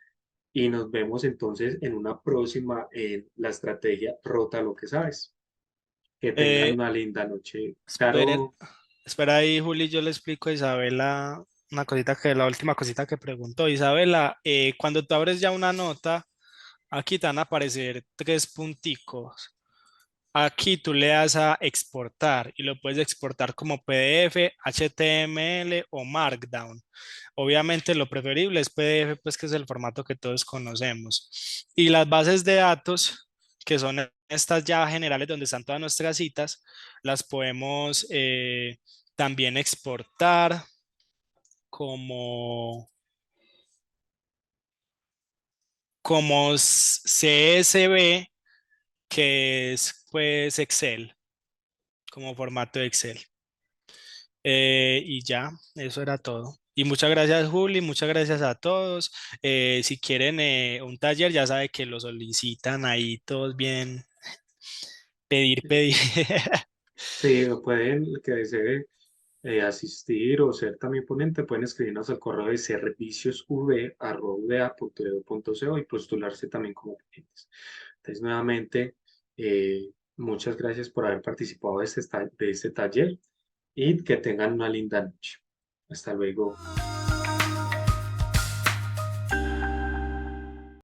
y nos vemos entonces en una próxima en la estrategia Rota lo que sabes. Que tengan Eh, una linda noche. esperen, Caro, espera ahí, Juli, yo le explico a Isabela una cosita la última cosita que preguntó. Isabela, cuando tú abres ya una nota, aquí te van a aparecer tres punticos. Aquí tú le das a exportar y lo puedes exportar como PDF, HTML o Markdown. Obviamente lo preferible es PDF, pues que es el formato que todos conocemos. Y las bases de datos, que son estas ya generales donde están todas nuestras citas, las podemos también exportar como, como CSV, que es pues Excel, como formato de Excel. Y ya, eso era todo. Y muchas gracias, Juli, muchas gracias a todos. Si quieren un taller, ya sabe que lo solicitan ahí todos bien, pedir, pedir. Sí, pueden, el que desee asistir o ser también ponente, pueden escribirnos al correo de serviciosv@uda.edu.co y postularse también como ponentes. Entonces, nuevamente, muchas gracias por haber participado de este taller y que tengan una linda noche. Hasta luego.